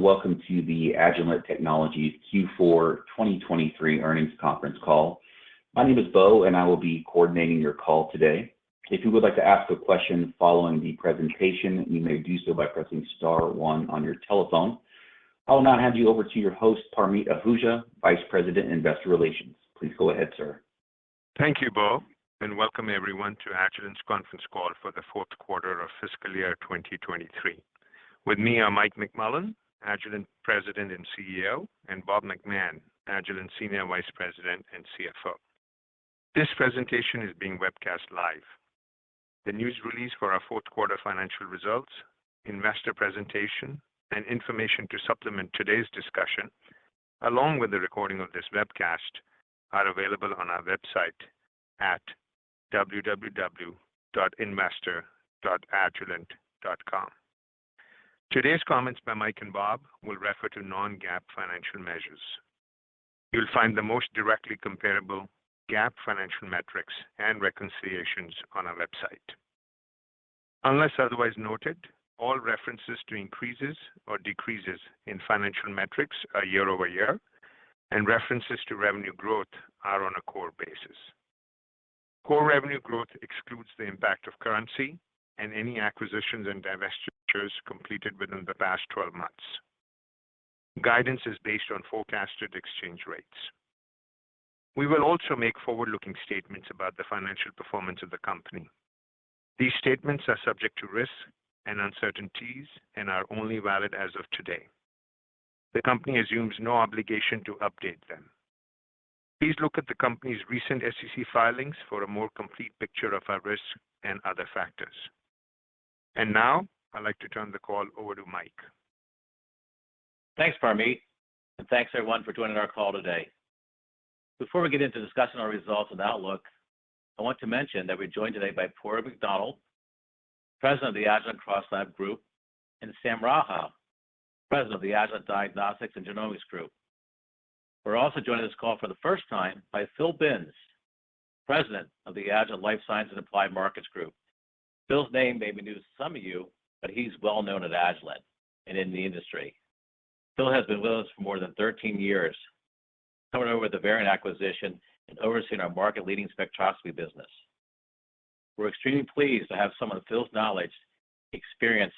Welcome to the Agilent Technologies Q4 2023 earnings conference call. My name is Bo, and I will be coordinating your call today. If you would like to ask a question following the presentation, you may do so by pressing star one on your telephone. I will now hand you over to your host, Parmeet Ahuja, Vice President, Investor Relations. Please go ahead, sir. Thank you, Bo, and welcome everyone to Agilent's conference call for the fourth quarter of fiscal year 2023. With me are Mike McMullen, Agilent President and CEO, and Bob McMahon, Agilent Senior Vice President and CFO. This presentation is being webcast live. The news release for our fourth quarter financial results, investor presentation, and information to supplement today's discussion, along with the recording of this webcast, are available on our website at www.investor.agilent.com. Today's comments by Mike and Bob will refer to non-GAAP financial measures. You'll find the most directly comparable GAAP financial metrics and reconciliations on our website. Unless otherwise noted, all references to increases or decreases in financial metrics are year-over-year, and references to revenue growth are on a core basis. Core revenue growth excludes the impact of currency and any acquisitions and divestitures completed within the past 12 months. Guidance is based on forecasted exchange rates. We will also make forward-looking statements about the financial performance of the company. These statements are subject to risks and uncertainties and are only valid as of today. The company assumes no obligation to update them. Please look at the company's recent SEC filings for a more complete picture of our risks and other factors. And now, I'd like to turn the call over to Mike. Thanks, Parmeet, and thanks everyone for joining our call today. Before we get into discussing our results and outlook, I want to mention that we're joined today by Padraig McDonnell, President of the Agilent CrossLab Group, and Sam Raha, President of the Agilent Diagnostics and Genomics Group. We're also joined this call for the first time by Phil Binns, President of the Agilent Life Sciences and Applied Markets Group. Phil's name may be new to some of you, but he's well known at Agilent and in the industry. Phil has been with us for more than 13 years, coming over with the Variant acquisition and overseeing our market-leading spectroscopy business. We're extremely pleased to have someone of Phil's knowledge, experience,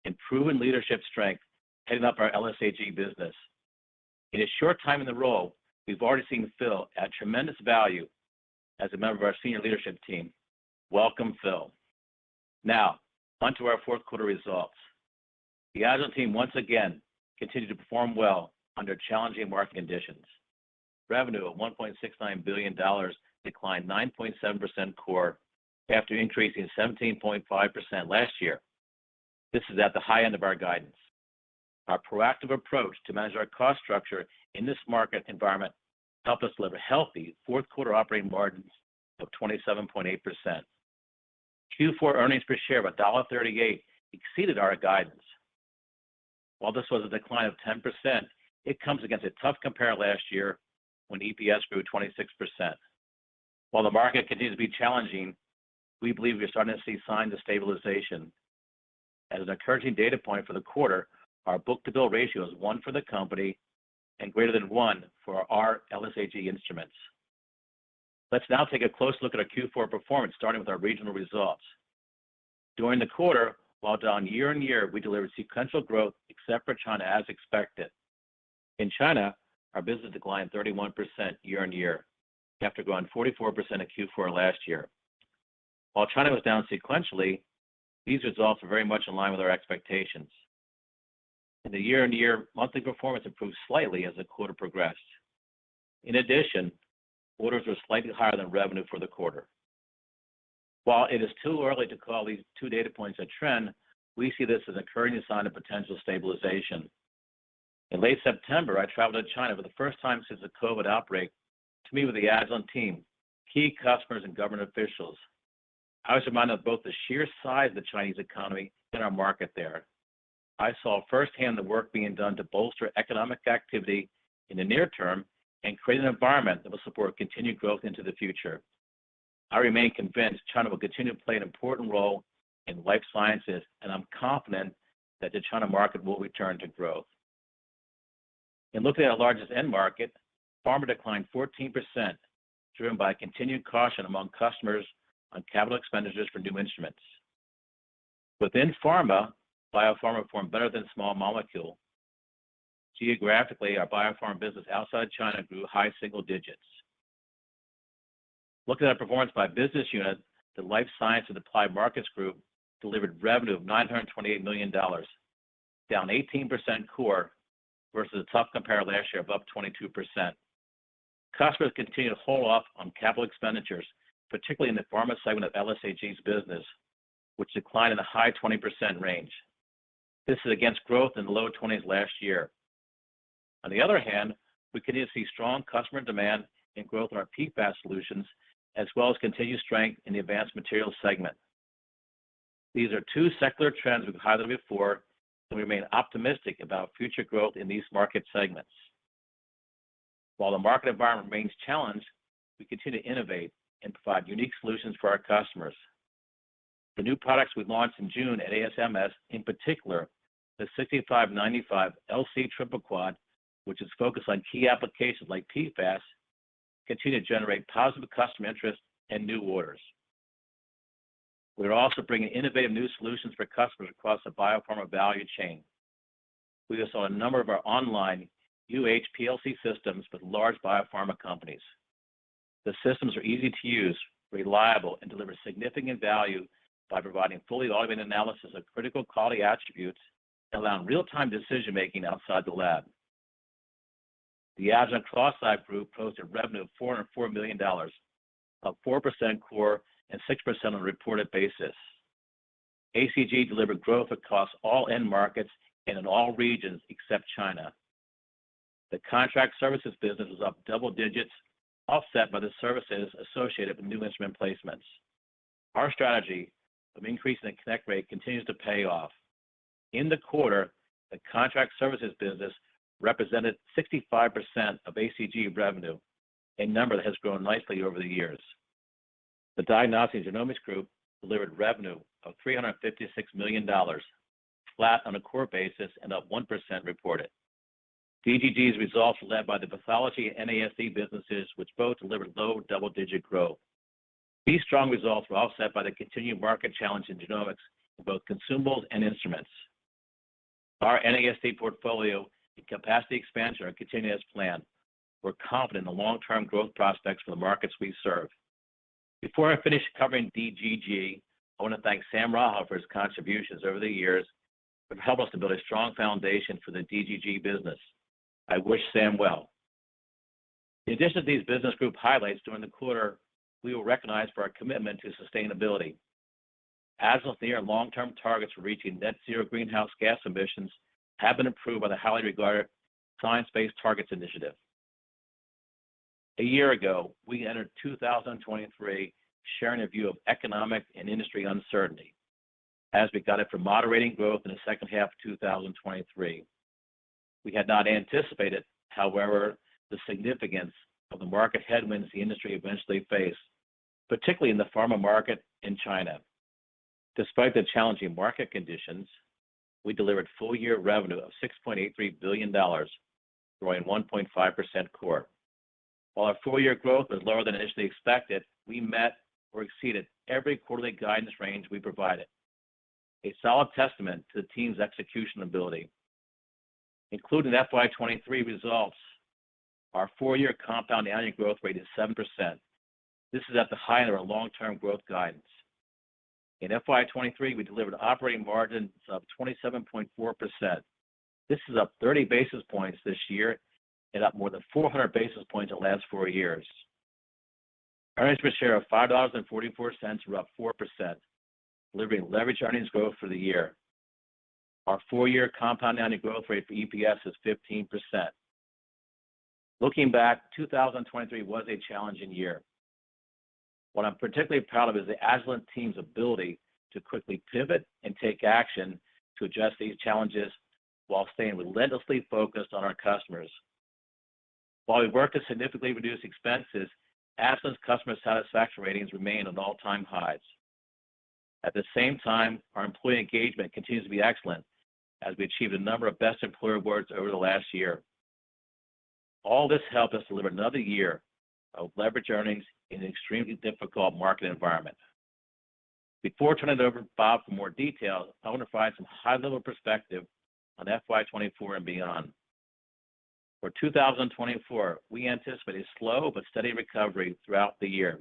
and proven leadership strength heading up our LSAG business. In his short time in the role, we've already seen Phil add tremendous value as a member of our senior leadership team. Welcome, Phil. Now, on to our fourth quarter results. The Agilent team once again continued to perform well under challenging market conditions. Revenue of $1.69 billion declined 9.7% core after increasing 17.5% last year. This is at the high end of our guidance. Our proactive approach to manage our cost structure in this market environment helped us deliver healthy fourth quarter operating margins of 27.8%. Q4 earnings per share of $1.38 exceeded our guidance. While this was a decline of 10%, it comes against a tough compare last year when EPS grew 26%. While the market continues to be challenging, we believe we're starting to see signs of stabilization. As an encouraging data point for the quarter, our book-to-bill ratio is 1 for the company and greater than 1 for our LSAG instruments. Let's now take a close look at our Q4 performance, starting with our regional results. During the quarter, while down year-on-year, we delivered sequential growth except for China as expected. In China, our business declined 31% year-on-year after growing 44% in Q4 last year. While China was down sequentially, these results are very much in line with our expectations. And the year-on-year monthly performance improved slightly as the quarter progressed. In addition, orders were slightly higher than revenue for the quarter. While it is too early to call these two data points a trend, we see this as an encouraging sign of potential stabilization. In late September, I traveled to China for the first time since the COVID outbreak to meet with the Agilent team, key customers, and government officials. I was reminded of both the sheer size of the Chinese economy and our market there. I saw firsthand the work being done to bolster economic activity in the near term and create an environment that will support continued growth into the future. I remain convinced China will continue to play an important role in life sciences, and I'm confident that the China market will return to growth. In looking at our largest end market, pharma declined 14%, driven by continued caution among customers on capital expenditures for new instruments. Within pharma, biopharma performed better than small molecule. Geographically, our biopharma business outside China grew high single digits. Looking at performance by business unit, the Life Science and Applied Markets Group delivered revenue of $928 million, down 18% core versus a tough compare last year of up 22%. Customers continue to hold off on capital expenditures, particularly in the pharma segment of LSAG's business, which declined in the high 20% range. This is against growth in the low 20s last year. On the other hand, we continue to see strong customer demand and growth in our PFAS solutions, as well as continued strength in the advanced materials segment. These are two secular trends we've highlighted before, and we remain optimistic about future growth in these market segments. While the market environment remains challenged, we continue to innovate and provide unique solutions for our customers. The new products we launched in June at ASMS, in particular, the 6595 LC Triple Quad, which is focused on key applications like PFAS, continue to generate positive customer interest and new orders. We're also bringing innovative new solutions for customers across the biopharma value chain. We have sold a number of our online UHPLC systems with large biopharma companies. The systems are easy to use, reliable, and deliver significant value by providing fully automated analysis of critical quality attributes and allowing real-time decision-making outside the lab. The Agilent CrossLab Group posted revenue of $404 million, up 4% core and 6% on a reported basis. ACG delivered growth across all end markets and in all regions except China. The contract services business was up double digits, offset by the services associated with new instrument placements. Our strategy of increasing the connect rate continues to pay off. In the quarter, the contract services business represented 65% of ACG revenue, a number that has grown nicely over the years. The Diagnostics and Genomics Group delivered revenue of $356 million, flat on a core basis and up 1% reported. DGG's results were led by the pathology and NASD businesses, which both delivered low double-digit growth. These strong results were offset by the continued market challenge in genomics in both consumables and instruments. Our NASD portfolio and capacity expansion are continuing as planned. We're confident in the long-term growth prospects for the markets we serve. Before I finish covering DGG, I want to thank Sam Raha for his contributions over the years that have helped us to build a strong foundation for the DGG business. I wish Sam well. In addition to these business group highlights during the quarter, we were recognized for our commitment to sustainability. Agilent's near and long-term targets for reaching net zero greenhouse gas emissions have been approved by the highly regarded Science-Based Targets Initiative. A year ago, we entered 2023 sharing a view of economic and industry uncertainty as we got it for moderating growth in the second half of 2023. We had not anticipated, however, the significance of the market headwinds the industry eventually faced, particularly in the pharma market in China. Despite the challenging market conditions, we delivered full-year revenue of $6.83 billion, growing 1.5% core. While our full-year growth was lower than initially expected, we met or exceeded every quarterly guidance range we provided, a solid testament to the team's execution ability. Including FY23 results, our 4-year compound annual growth rate is 7%. This is at the high end of our long-term growth guidance. In FY23, we delivered operating margins of 27.4%. This is up 30 basis points this year and up more than 400 basis points in the last 4 years. Earnings per share of $5.44 were up 4%, delivering leveraged earnings growth for the year. Our 4-year compound annual growth rate for EPS is 15%. Looking back, 2023 was a challenging year. What I'm particularly proud of is the Agilent team's ability to quickly pivot and take action to address these challenges while staying relentlessly focused on our customers. While we work to significantly reduce expenses, Agilent's customer satisfaction ratings remain at all-time highs. At the same time, our employee engagement continues to be excellent as we achieved a number of Best Employer awards over the last year. All this helped us deliver another year of leverage earnings in an extremely difficult market environment. Before turning it over to Bob for more details, I want to provide some high-level perspective on FY24 and beyond. For 2024, we anticipate a slow but steady recovery throughout the year.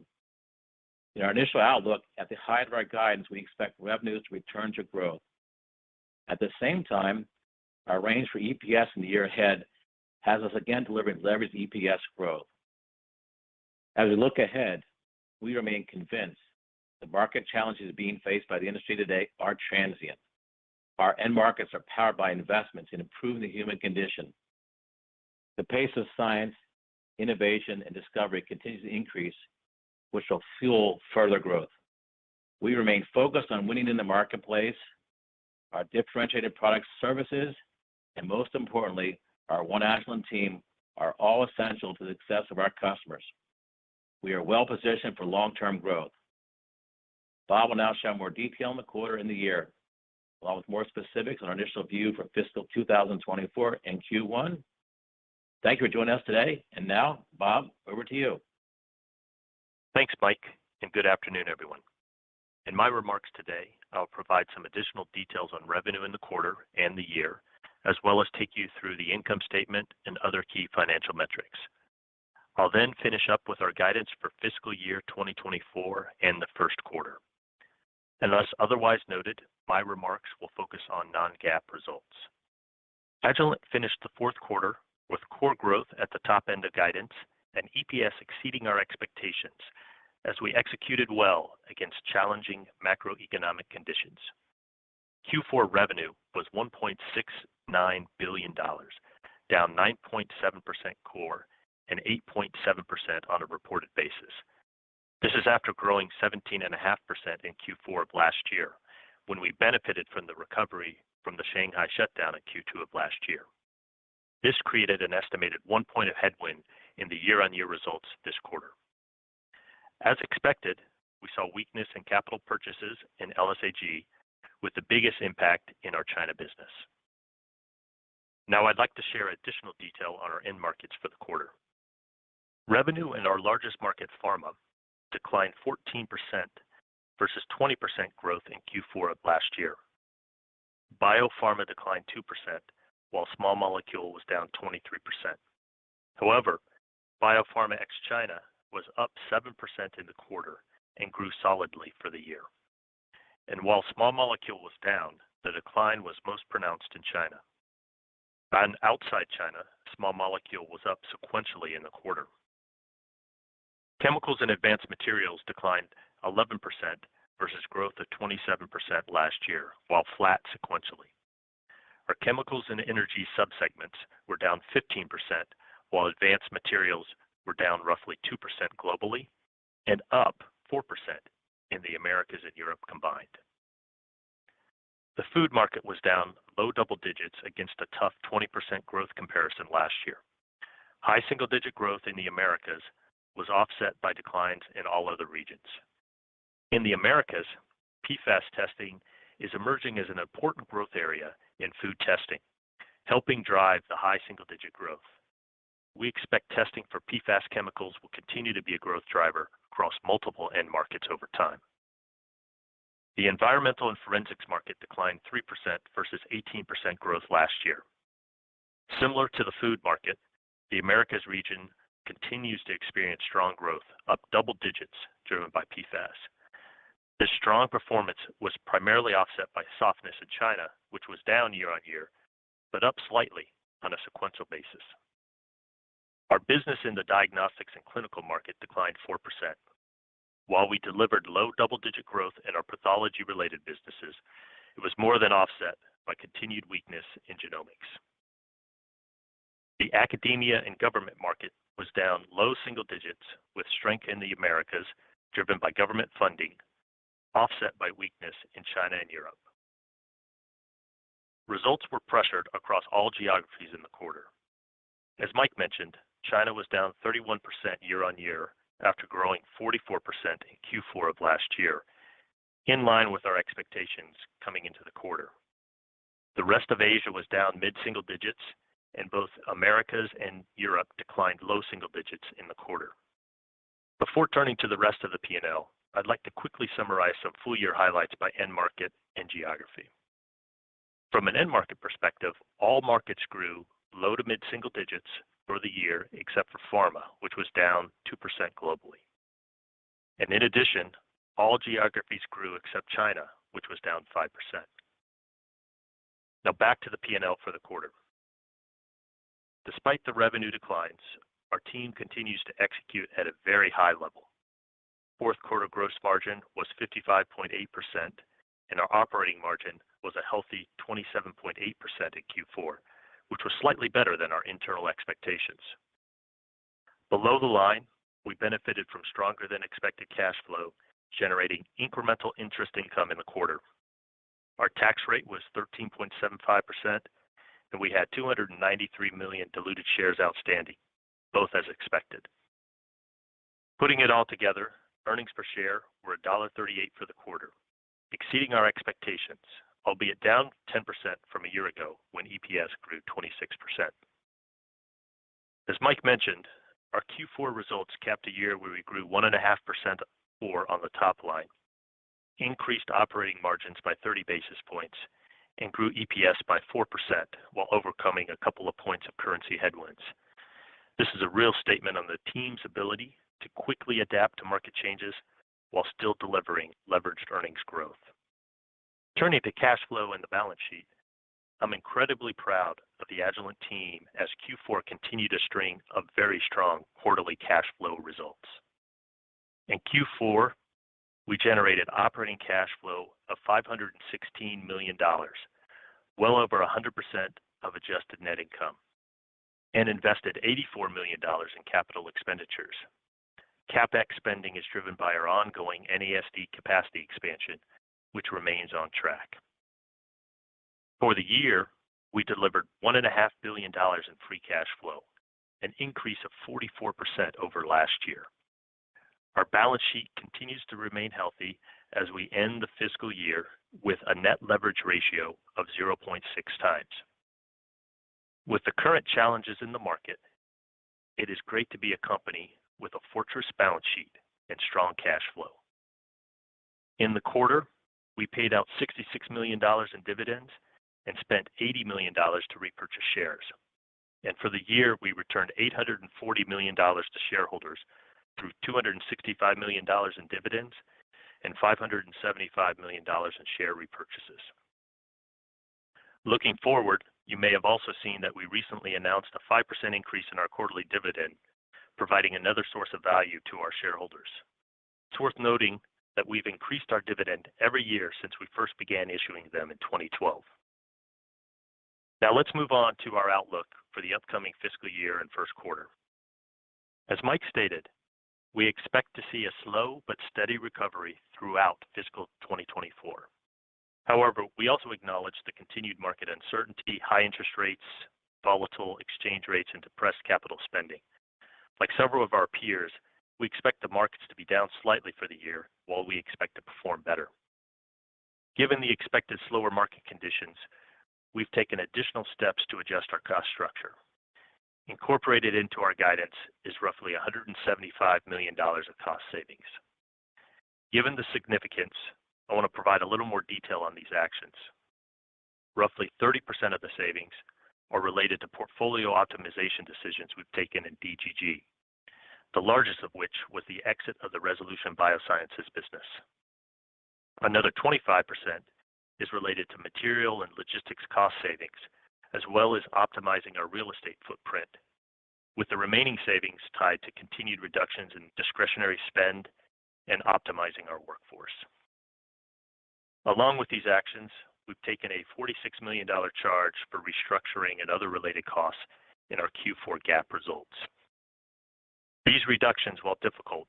In our initial outlook, at the height of our guidance, we expect revenues to return to growth. At the same time, our range for EPS in the year ahead has us again delivering leveraged EPS growth. As we look ahead, we remain convinced the market challenges being faced by the industry today are transient. Our end markets are powered by investments in improving the human condition. The pace of science, innovation, and discovery continues to increase, which will fuel further growth. We remain focused on winning in the marketplace. Our differentiated products, services, and most importantly, our One Agilent team are all essential to the success of our customers. We are well positioned for long-term growth. Bob will now share more detail on the quarter and the year, along with more specifics on our initial view for fiscal 2024 and Q1. Thank you for joining us today. And now, Bob, over to you. Thanks, Mike, and good afternoon, everyone. In my remarks today, I'll provide some additional details on revenue in the quarter and the year, as well as take you through the income statement and other key financial metrics. I'll then finish up with our guidance for fiscal year 2024 and the first quarter. Unless otherwise noted, my remarks will focus on non-GAAP results. Agilent finished the fourth quarter with core growth at the top end of guidance and EPS exceeding our expectations as we executed well against challenging macroeconomic conditions. Q4 revenue was $1.69 billion, down 9.7% core and 8.7% on a reported basis. This is after growing 17.5% in Q4 of last year, when we benefited from the recovery from the Shanghai shutdown in Q2 of last year. This created an estimated 1 point of headwind in the year-on-year results this quarter. As expected, we saw weakness in capital purchases in LSAG, with the biggest impact in our China business. Now I'd like to share additional detail on our end markets for the quarter. Revenue in our largest market, pharma, declined 14% versus 20% growth in Q4 of last year. Biopharma declined 2%, while small molecule was down 23%. However, biopharma ex-China was up 7% in the quarter and grew solidly for the year. And while small molecule was down, the decline was most pronounced in China. And outside China, small molecule was up sequentially in the quarter. Chemicals and advanced materials declined 11% versus growth of 27% last year, while flat sequentially. Our chemicals and energy subsegments were down 15%, while advanced materials were down roughly 2% globally and up 4% in the Americas and Europe combined. The food market was down low double digits against a tough 20% growth comparison last year. High single-digit growth in the Americas was offset by declines in all other regions. In the Americas, PFAS testing is emerging as an important growth area in food testing, helping drive the high single-digit growth. We expect testing for PFAS chemicals will continue to be a growth driver across multiple end markets over time. The environmental and forensics market declined 3% versus 18% growth last year. Similar to the food market, the Americas region continues to experience strong growth, up double digits, driven by PFAS. This strong performance was primarily offset by softness in China, which was down year on year, but up slightly on a sequential basis. Our business in the diagnostics and clinical market declined 4%. While we delivered low double-digit growth in our pathology-related businesses, it was more than offset by continued weakness in genomics. The academia and government market was down low single digits, with strength in the Americas driven by government funding, offset by weakness in China and Europe. Results were pressured across all geographies in the quarter. As Mike mentioned, China was down 31% year on year after growing 44% in Q4 of last year, in line with our expectations coming into the quarter. The rest of Asia was down mid-single digits, and both Americas and Europe declined low single digits in the quarter. Before turning to the rest of the P&L, I'd like to quickly summarize some full-year highlights by end market and geography. From an end market perspective, all markets grew low to mid-single digits for the year except for pharma, which was down 2% globally. And in addition, all geographies grew except China, which was down 5%. Now back to the P&L for the quarter. Despite the revenue declines, our team continues to execute at a very high level. Fourth quarter gross margin was 55.8%, and our operating margin was a healthy 27.8% in Q4, which was slightly better than our internal expectations. Below the line, we benefited from stronger than expected cash flow, generating incremental interest income in the quarter. Our tax rate was 13.75%, and we had 293 million diluted shares outstanding, both as expected. Putting it all together, earnings per share were $1.38 for the quarter, exceeding our expectations, albeit down 10% from a year ago when EPS grew 26%. As Mike mentioned, our Q4 results capped a year where we grew 1.5% or on the top line, increased operating margins by 30 basis points, and grew EPS by 4% while overcoming a couple of points of currency headwinds. This is a real statement on the team's ability to quickly adapt to market changes while still delivering leveraged earnings growth. Turning to cash flow and the balance sheet, I'm incredibly proud of the Agilent team as Q4 continued a string of very strong quarterly cash flow results. In Q4, we generated operating cash flow of $516 million, well over 100% of adjusted net income, and invested $84 million in capital expenditures. CapEx spending is driven by our ongoing NASD capacity expansion, which remains on track. For the year, we delivered $1.5 billion in free cash flow, an increase of 44% over last year. Our balance sheet continues to remain healthy as we end the fiscal year with a net leverage ratio of 0.6 times. With the current challenges in the market, it is great to be a company with a fortress balance sheet and strong cash flow. In the quarter, we paid out $66 million in dividends and spent $80 million to repurchase shares. And for the year, we returned $840 million to shareholders through $265 million in dividends and $575 million in share repurchases. Looking forward, you may have also seen that we recently announced a 5% increase in our quarterly dividend, providing another source of value to our shareholders. It's worth noting that we've increased our dividend every year since we first began issuing them in 2012. Now let's move on to our outlook for the upcoming fiscal year and first quarter. As Mike stated, we expect to see a slow but steady recovery throughout fiscal 2024. However, we also acknowledge the continued market uncertainty, high interest rates, volatile exchange rates, and depressed capital spending. Like several of our peers, we expect the markets to be down slightly for the year, while we expect to perform better. Given the expected slower market conditions, we've taken additional steps to adjust our cost structure. Incorporated into our guidance is roughly $175 million of cost savings. Given the significance, I want to provide a little more detail on these actions. Roughly 30% of the savings are related to portfolio optimization decisions we've taken in DGG, the largest of which was the exit of the Resolution Biosciences business. Another 25% is related to material and logistics cost savings, as well as optimizing our real estate footprint, with the remaining savings tied to continued reductions in discretionary spend and optimizing our workforce. Along with these actions, we've taken a $46 million charge for restructuring and other related costs in our Q4 GAAP results. These reductions, while difficult,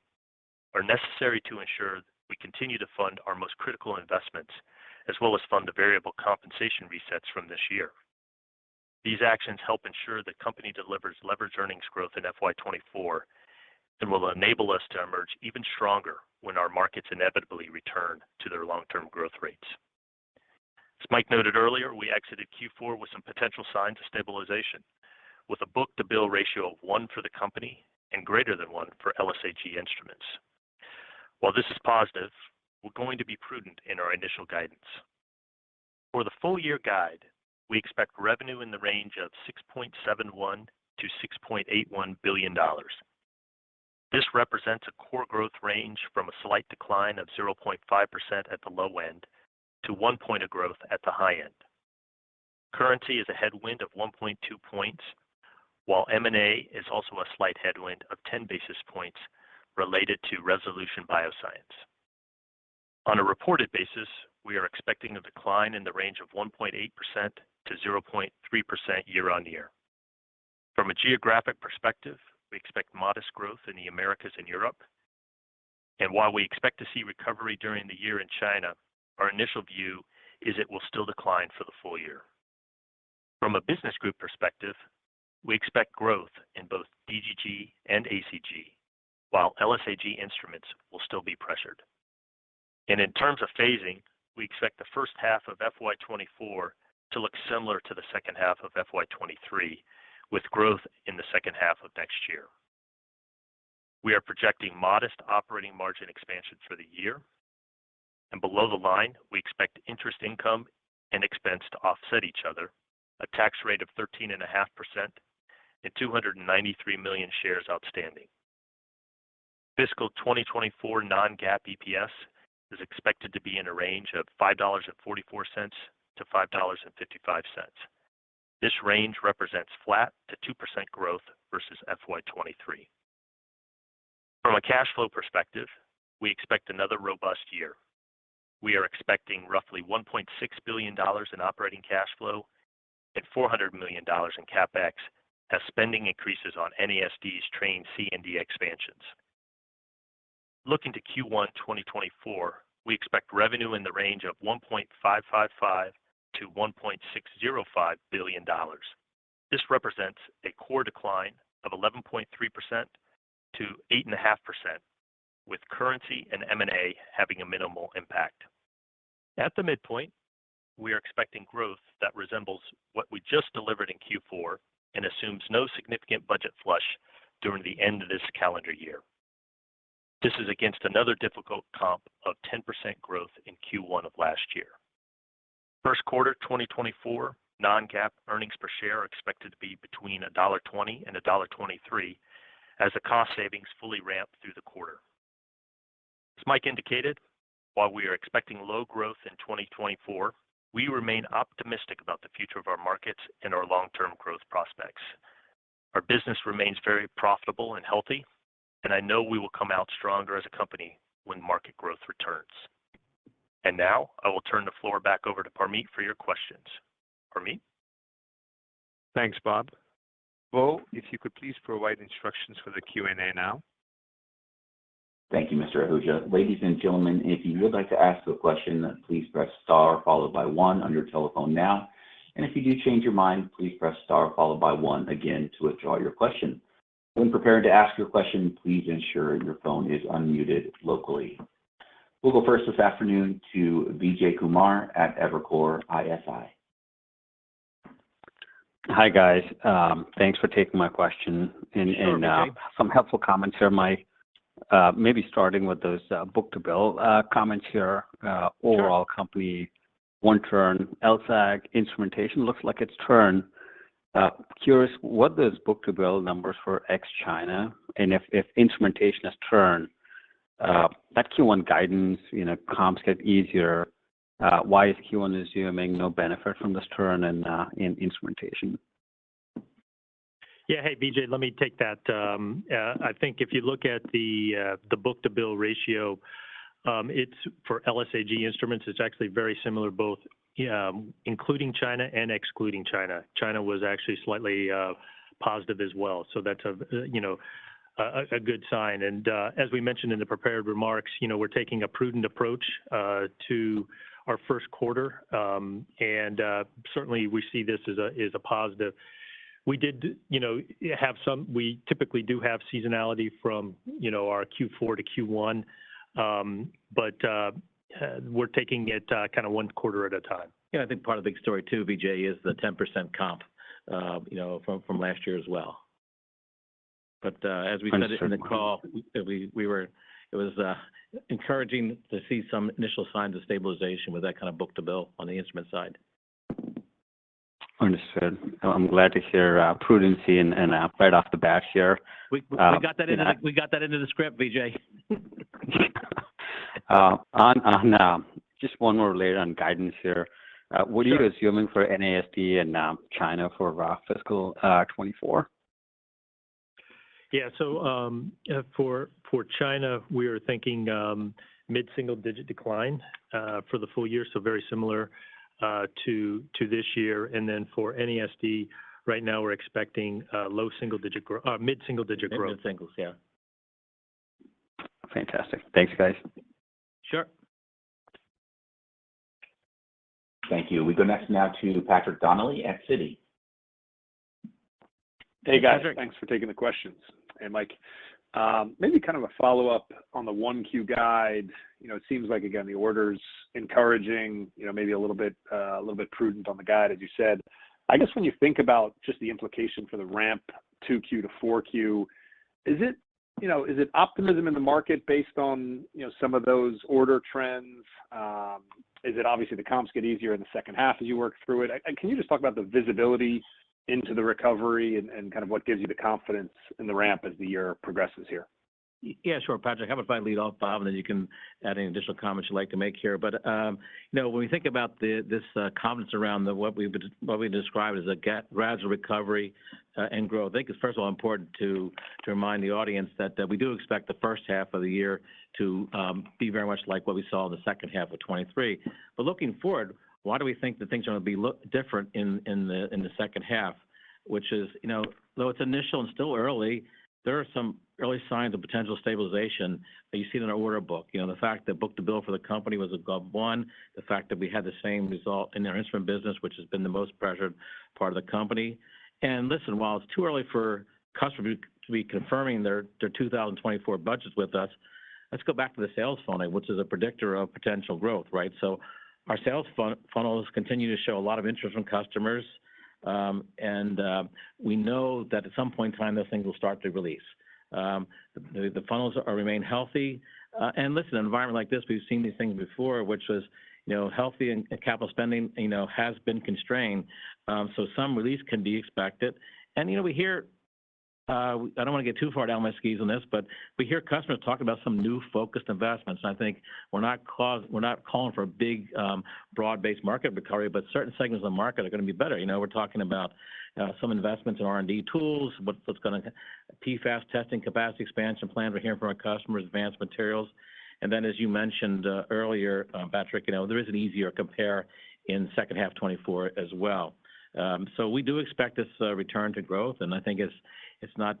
are necessary to ensure we continue to fund our most critical investments, as well as fund the variable compensation resets from this year. These actions help ensure the company delivers leveraged earnings growth in FY24 and will enable us to emerge even stronger when our markets inevitably return to their long-term growth rates. As Mike noted earlier, we exited Q4 with some potential signs of stabilization. with a book-to-bill ratio of 1 for the company and greater than 1 for LSAG Instruments. While this is positive, we're going to be prudent in our initial guidance. For the full year guide, we expect revenue in the range of $6.71 to $6.81 billion. This represents a core growth range from a slight decline of 0.5% at the low end to 1 point of growth at the high end. Currency is a headwind of 1.2 points, while M&A is also a slight headwind of 10 basis points related to Resolution Bioscience. On a reported basis, we are expecting a decline in the range of 1.8% to 0.3% year-on-year. From a geographic perspective, we expect modest growth in the Americas and Europe. And while we expect to see recovery during the year in China, our initial view is it will still decline for the full year. From a business group perspective, we expect growth in both DGG and ACG, while LSAG Instruments will still be pressured. And in terms of phasing, we expect the first half of FY24 to look similar to the second half of FY23, with growth in the second half of next year. We are projecting modest operating margin expansion for the year. And below the line, we expect interest income and expense to offset each other, a tax rate of 13.5%, and 293 million shares outstanding. Fiscal 2024 non-GAAP EPS is expected to be in a range of $5.44 to $5.55. This range represents flat to 2% growth versus FY23. From a cash flow perspective, we expect another robust year. We are expecting roughly $1.6 billion in operating cash flow and $400 million in CapEx as spending increases on NASD's Train C and D expansions. Looking to Q1 2024, we expect revenue in the range of $1.555 to $1.605 billion. This represents a core decline of 11.3% to 8.5%, with currency and M&A having a minimal impact. At the midpoint, we are expecting growth that resembles what we just delivered in Q4 and assumes no significant budget flush during the end of this calendar year. This is against another difficult comp of 10% growth in Q1 of last year. First quarter 2024 non-GAAP earnings per share are expected to be between $1.20 and $1.23 as the cost savings fully ramp through the quarter. As Mike indicated, while we are expecting low growth in 2024, we remain optimistic about the future of our markets and our long-term growth prospects. Our business remains very profitable and healthy, and I know we will come out stronger as a company when market growth returns. And now I will turn the floor back over to Parmeet for your questions. Parmeet? Thanks, Bob. Bo, if you could please provide instructions for the Q&A now. Thank you, Mr. Ahuja. Ladies and gentlemen, if you would like to ask a question, please press star followed by 1 on your telephone now. And if you do change your mind, please press star followed by 1 again to withdraw your question. When preparing to ask your question, please ensure your phone is unmuted locally. We'll go first this afternoon to Vijay Kumar at Evercore ISI. Hi, guys. Thanks for taking my question. And some helpful comments here, Mike. Maybe starting with those book-to-bill comments here. Overall company, one turn. LSAG instrumentation looks like it's turned. Curious, what those book-to-bill numbers for ex-China? And if instrumentation has turned, that Q1 guidance, comps get easier. Why is Q1 assuming no benefit from this turn in instrumentation? Yeah, hey, BJ, let me take that. I think if you look at the book-to-bill ratio, it's for LSAG Instruments, it's actually very similar, both including China and excluding China. China was actually slightly positive as well, so that's a good sign. And as we mentioned in the prepared remarks, we're taking a prudent approach to our first quarter, and certainly we see this as a positive. We did, we typically do have seasonality from, our Q4 to Q1, but we're taking it kind of one quarter at a time. Yeah, I think part of the big story too, Vijay, is the 10% comp from last year as well. But as we said in the call, it was encouraging to see some initial signs of stabilization with that kind of book-to-bill on the instrument side. Understood. I'm glad to hear prudency and right off the bat here. We got that into the script, Vijay. on just one more related on guidance here. What are you assuming for NASD and China for fiscal 24? Yeah, so for China, we are thinking mid-single-digit decline for the full year, so very similar to this year. And then for NASD, right now we're expecting mid-single-digit growth. Mid-singles, yeah. Fantastic. Thanks, guys. Sure. Thank you. We go next now to Patrick Donnelly at Citi. Hey, guys. Patrick. Thanks for taking the questions. Hey, Mike. Maybe kind of a follow-up on the 1Q guide. It seems like, again, the order's encouraging, maybe a little bit prudent on the guide, as you said. I guess when you think about just the implication for the ramp 2Q to 4Q, is it optimism in the market based on, some of those order trends? Is it obviously the comps get easier in the second half as you work through it? Can you just talk about the visibility into the recovery and kind of what gives you the confidence in the ramp as the year progresses here? Yeah, sure, Patrick. How about if I lead off, Bob, and then you can add any additional comments you'd like to make here. But when we think about this confidence around what we describe as a gradual recovery and growth, I think it's first of all important to remind the audience that we do expect the first half of the year to be very much like what we saw in the second half of 23. But looking forward, why do we think that things are going to be different in the second half? Which is, though it's initial and still early, there are some early signs of potential stabilization that you see in our order book. The fact that book-to-bill for the company was above 1, the fact that we had the same result in our instrument business, which has been the most pressured part of the company. And listen, while it's too early for customers to be confirming their 2024 budgets with us, let's go back to the sales funnel, which is a predictor of potential growth, right? So our sales funnels continue to show a lot of interest from customers, and we know that at some point in time, those things will start to release. The funnels remain healthy. And listen, in an environment like this, we've seen these things before, which was, healthy and capital spending, has been constrained. So some release can be expected. And, we hear, I don't want to get too far down my skis on this, but we hear customers talking about some new focused investments. And I think we're not calling for a big broad-based market recovery, but certain segments of the market are going to be better. We're talking about some investments in R&D tools, what's going to PFAS testing, capacity expansion plans. We're hearing from our customers, advanced materials. And then, as you mentioned earlier, Patrick, there is an easier compare in second half 24 as well. So we do expect this return to growth, and I think it's not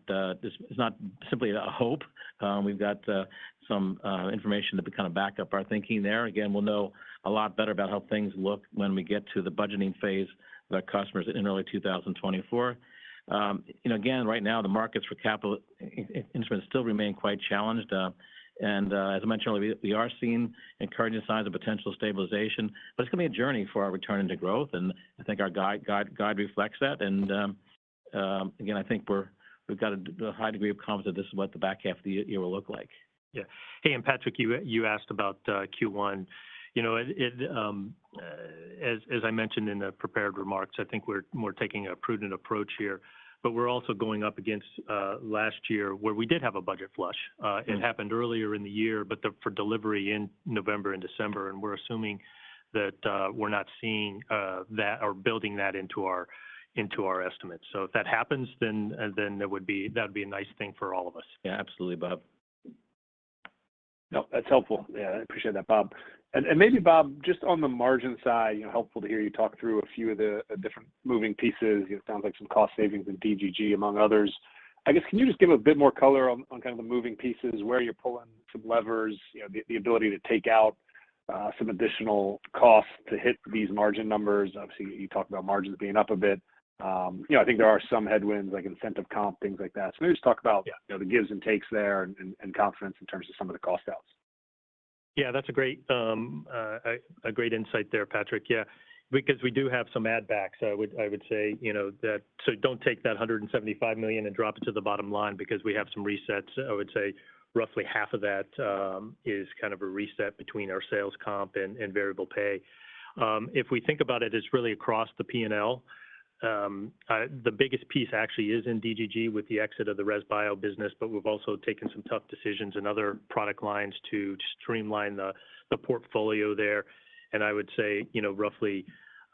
simply a hope. We've got some information to kind of back up our thinking there. Again, we'll know a lot better about how things look when we get to the budgeting phase with our customers in early 2024. Again, right now, the markets for capital instruments still remain quite challenged. And as I mentioned earlier, we are seeing encouraging signs of potential stabilization, but it's going to be a journey for our return into growth. And I think our guide reflects that. And again, I think we've got a high degree of confidence that this is what the back half of the year will look like. Yeah. Hey, and Patrick, you asked about Q1. As I mentioned in the prepared remarks, I think we're taking a prudent approach here. But we're also going up against last year where we did have a budget flush. It happened earlier in the year, but for delivery in November and December, and we're assuming that we're not seeing that or building that into our estimates. So if that happens, then that would be a nice thing for all of us. Yeah, absolutely, Bob. No, that's helpful. Yeah, I appreciate that, Bob. And maybe, Bob, just on the margin side, helpful to hear you talk through a few of the different moving pieces. It sounds like some cost savings in DGG, among others. I guess, can you just give a bit more color on kind of the moving pieces, where you're pulling some levers, the ability to take out some additional costs to hit these margin numbers? Obviously, you talked about margins being up a bit. I think there are some headwinds like incentive comp, things like that. So maybe just talk about the gives and takes there and confidence in terms of some of the cost outs. Yeah, that's a great insight there, Patrick. Yeah, because we do have some add backs. I would say, that, so don't take that $175 million and drop it to the bottom line because we have some resets. I would say roughly half of that is kind of a reset between our sales comp and variable pay. If we think about it, it's really across the P&L. The biggest piece actually is in DGG with the exit of the ResBio business, but we've also taken some tough decisions in other product lines to streamline the portfolio there. And I would say, roughly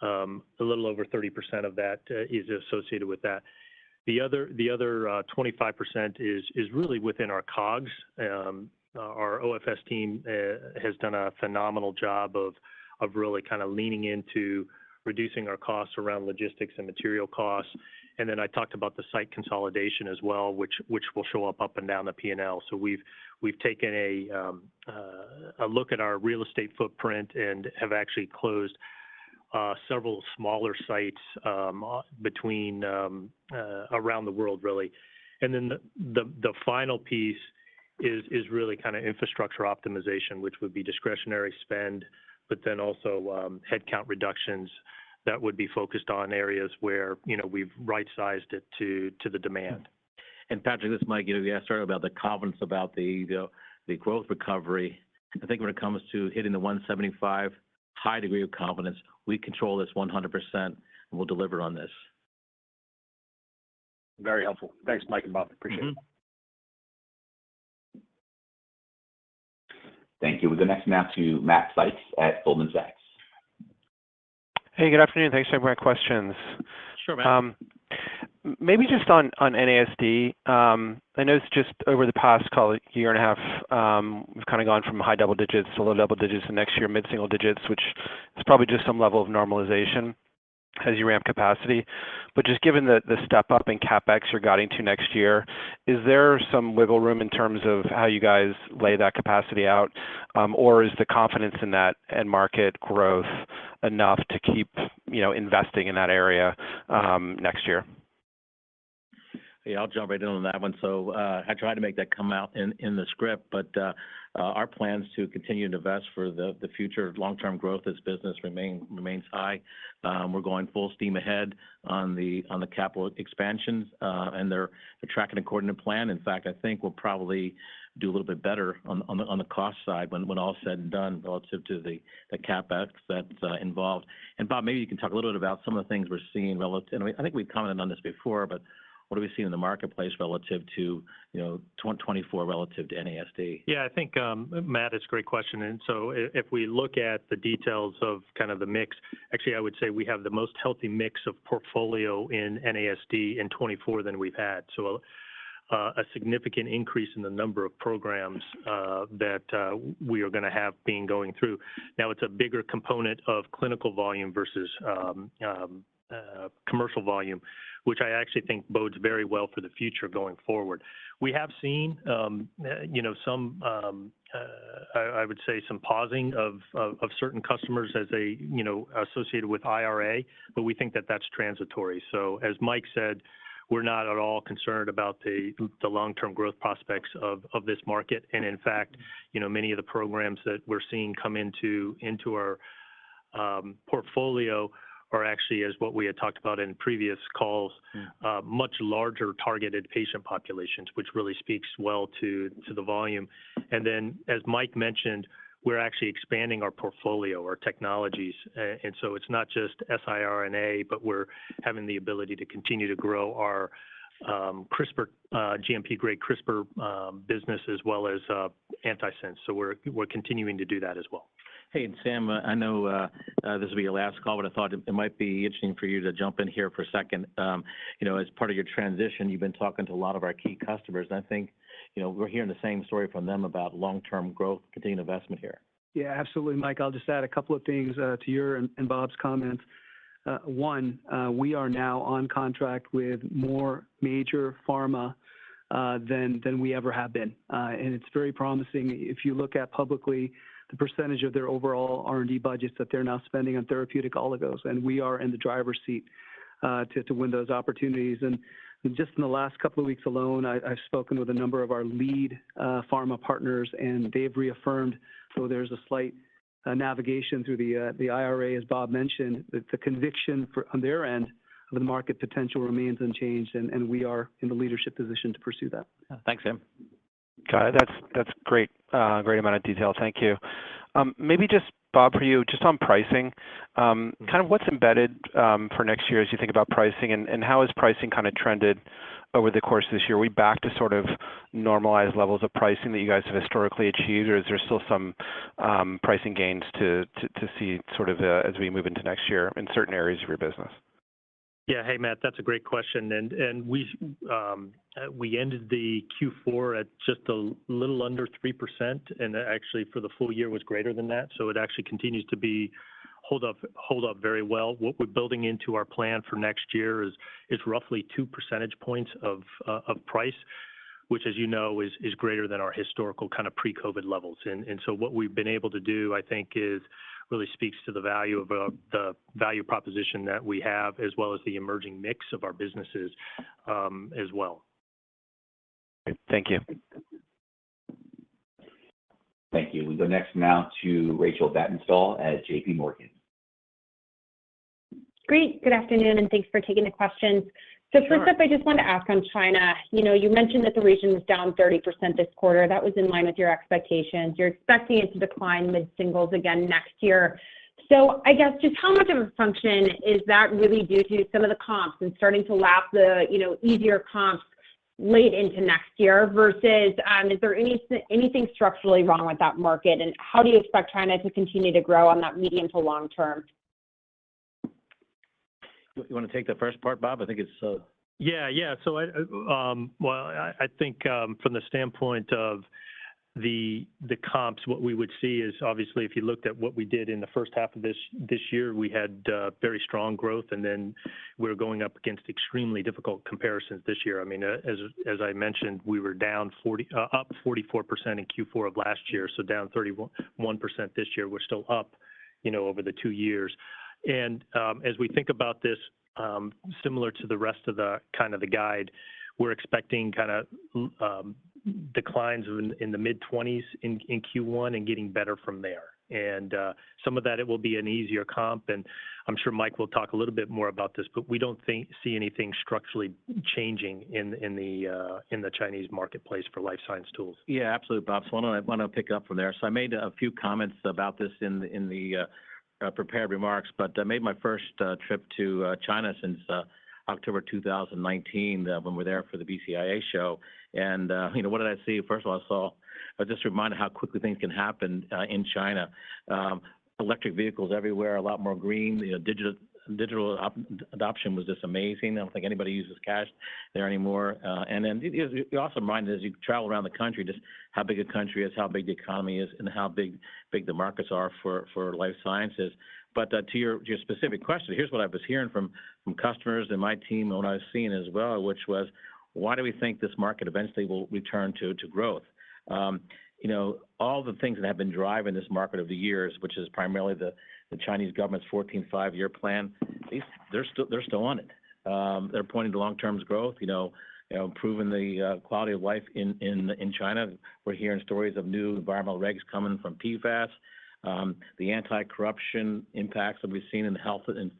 a little over 30% of that is associated with that. The other 25% is really within our COGS. Our OFS team has done a phenomenal job of really kind of leaning into reducing our costs around logistics and material costs. And then I talked about the site consolidation as well, which will show up and down the P&L. So we've taken a look at our real estate footprint and have actually closed several smaller sites between around the world, really. And then the final piece is really kind of infrastructure optimization, which would be discretionary spend, but then also headcount reductions that would be focused on areas where, we've right-sized it to the demand. And Patrick, this is Mike. You asked earlier about the confidence about the growth recovery. I think when it comes to hitting the 175, high degree of confidence, we control this 100%, and we'll deliver on this. Very helpful. Thanks, Mike and Bob. Appreciate it. Thank you. We go next now to Matt Sykes at Goldman Sachs. Hey, good afternoon. Thanks for taking my questions. Sure, Matt. Maybe just on NASD. I noticed just over the past, call it year and a half, we've kind of gone from high double digits to low double digits, and next year mid-single digits, which is probably just some level of normalization as you ramp capacity. But just given the step up in CapEx you're guiding to next year, is there some wiggle room in terms of how you guys lay that capacity out? Or is the confidence in that end market growth enough to keep, investing in that area next year? Yeah, I'll jump right in on that one. So I tried to make that come out in the script, but our plans to continue to invest for the future long-term growth of this business remains high. We're going full steam ahead on the capital expansions, and they're tracking according to plan. In fact, I think we'll probably do a little bit better on the cost side when all said and done relative to the CapEx that's involved. And Bob, maybe you can talk a little bit about some of the things we're seeing relative. And I think we've commented on this before, but what do we see in the marketplace relative to, 2024 relative to NASD? Yeah, I think, Matt, it's a great question. And so if we look at the details of kind of the mix, actually, I would say we have the most healthy mix of portfolio in NASD in 24 than we've had. So a significant increase in the number of programs that we are going to have going through. Now, it's a bigger component of clinical volume versus commercial volume, which I actually think bodes very well for the future going forward. We have seen, some, I would say some pausing of certain customers as they, associated with IRA, but we think that that's transitory. So as Mike said, we're not at all concerned about the long-term growth prospects of this market. And in fact, many of the programs that we're seeing come into our portfolio are actually, as what we had talked about in previous calls, much larger targeted patient populations, which really speaks well to the volume. And then, as Mike mentioned, we're actually expanding our portfolio, our technologies. And so it's not just siRNA, but we're having the ability to continue to grow our CRISPR, GMP-grade CRISPR business, as well as antisense. So we're continuing to do that as well. Hey, and Sam, I know this will be your last call, but I thought it might be interesting for you to jump in here for a second. As part of your transition, you've been talking to a lot of our key customers, and I think, we're hearing the same story from them about long-term growth, continued investment here. Yeah, absolutely, Mike. I'll just add a couple of things to your and Bob's comments. One, we are now on contract with more major pharma than we ever have been. And it's very promising. If you look at publicly the percentage of their overall R&D budgets that they're now spending on therapeutic oligos, and we are in the driver's seat to win those opportunities. And just in the last couple of weeks alone, I've spoken with a number of our lead pharma partners, and they've reaffirmed, though there's a slight navigation through the IRA, as Bob mentioned, the conviction on their end of the market potential remains unchanged, and we are in the leadership position to pursue that. Thanks, Sam. Got it. That's great. Great amount of detail. Thank you. Maybe just Bob, for you, just on pricing, kind of what's embedded for next year as you think about pricing, and how has pricing kind of trended over the course of this year? Are we back to sort of normalized levels of pricing that you guys have historically achieved, or is there still some pricing gains to see sort of as we move into next year in certain areas of your business? Yeah. Hey, Matt, that's a great question. And we ended the Q4 at just a little under 3%, and actually for the full year was greater than that. So it actually continues to hold up very well. What we're building into our plan for next year is roughly 2 percentage points of price, which, as you know, is greater than our historical kind of pre-COVID levels. And so what we've been able to do, I think, is really speaks to the value of the value proposition that we have, as well as the emerging mix of our businesses as well. Thank you. Thank you. We go next now to Rachel Vatnsdal at J.P. Morgan. Great. Good afternoon, and thanks for taking the questions. So first up, I just wanted to ask on China. You mentioned that the region was down 30% this quarter. That was in line with your expectations. You're expecting it to decline mid-singles again next year. So I guess just how much of a function is that really due to some of the comps and starting to lap the easier comps late into next year versus is there anything structurally wrong with that market, and how do you expect China to continue to grow on that medium to long term? You want to take the first part, Bob? I think it's... Yeah. So, I think from the standpoint of the comps, what we would see is obviously if you looked at what we did in the first half of this year, we had very strong growth, and then we're going up against extremely difficult comparisons this year. I mean, as I mentioned, we were down up 44% in Q4 of last year, so down 31% this year. We're still up, over the 2 years. And as we think about this, similar to the rest of the kind of the guide, we're expecting kind of declines in the mid-20s in Q1 and getting better from there. And some of that, it will be an easier comp, and I'm sure Mike will talk a little bit more about this, but we don't see anything structurally changing in the Chinese marketplace for life science tools. Yeah, absolutely, Bob. So I want to pick up from there. So I made a few comments about this in the prepared remarks, but I made my first trip to China since October 2019 when we were there for the BCIA show. And, what did I see? First of all, I was just reminded how quickly things can happen in China. Electric vehicles everywhere, a lot more green. Digital adoption was just amazing. I don't think anybody uses cash there anymore. And then you're also reminded as you travel around the country just how big a country is, how big the economy is, and how big the markets are for life sciences. But to your specific question, here's what I was hearing from customers and my team and what I was seeing as well, which was, why do we think this market eventually will return to growth? All the things that have been driving this market over the years, which is primarily the Chinese government's 14th five-year plan, they're still on it. They're pointing to long-term growth, improving the quality of life in China. We're hearing stories of new environmental regs coming from PFAS. The anti-corruption impacts that we've seen in health and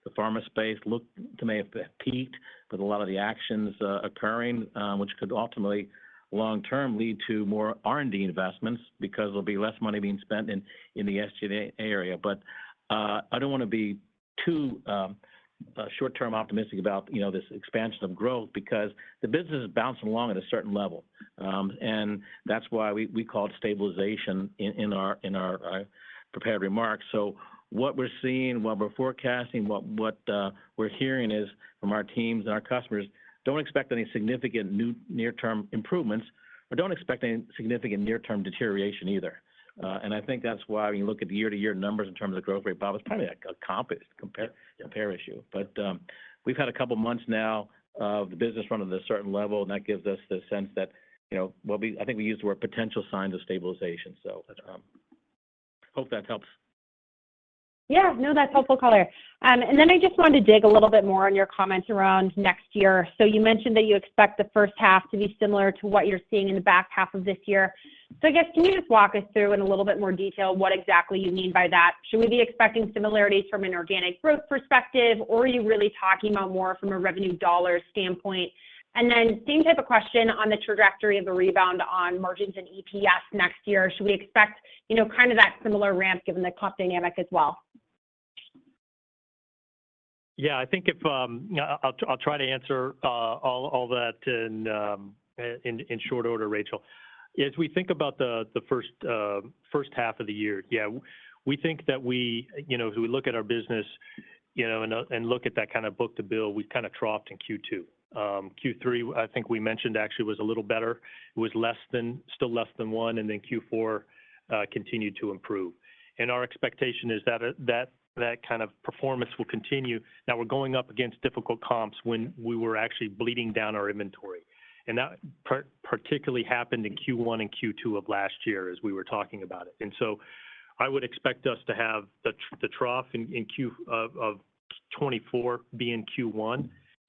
the pharma space look to may have peaked with a lot of the actions occurring, which could ultimately long-term lead to more R&D investments because there'll be less money being spent in the SG&A area. But I don't want to be too short-term optimistic about, this expansion of growth because the business is bouncing along at a certain level. And that's why we call it stabilization in our prepared remarks. So what we're seeing, what we're forecasting, what we're hearing is from our teams and our customers, don't expect any significant new near-term improvements, or don't expect any significant near-term deterioration either. And I think that's why when you look at the year-to-year numbers in terms of growth rate, Bob, it's probably a compare issue. But we've had a couple months now of the business running at a certain level, and that gives us the sense that, I think we use the word potential signs of stabilization. So hope that helps. Yeah, no, that's helpful color. And then I just wanted to dig a little bit more on your comments around next year. So you mentioned that you expect the first half to be similar to what you're seeing in the back half of this year. So I guess, can you just walk us through in a little bit more detail what exactly you mean by that? Should we be expecting similarities from an organic growth perspective, or are you really talking about more from a revenue dollar standpoint? And then same type of question on the trajectory of the rebound on margins and EPS next year. Should we expect, kind of that similar ramp given the comp dynamic as well? Yeah, I think if I'll try to answer all that in short order, Rachel. As we think about the first half of the year, yeah, we think that as we look at our business, and look at that kind of book to bill, we kind of troughed in Q2. Q3, I think we mentioned actually was a little better. It was still less than one, and then Q4 continued to improve. And our expectation is that kind of performance will continue. Now we're going up against difficult comps when we were actually bleeding down our inventory. And that particularly happened in Q1 and Q2 of last year as we were talking about it. And so I would expect us to have the trough in Q of 24 being Q1,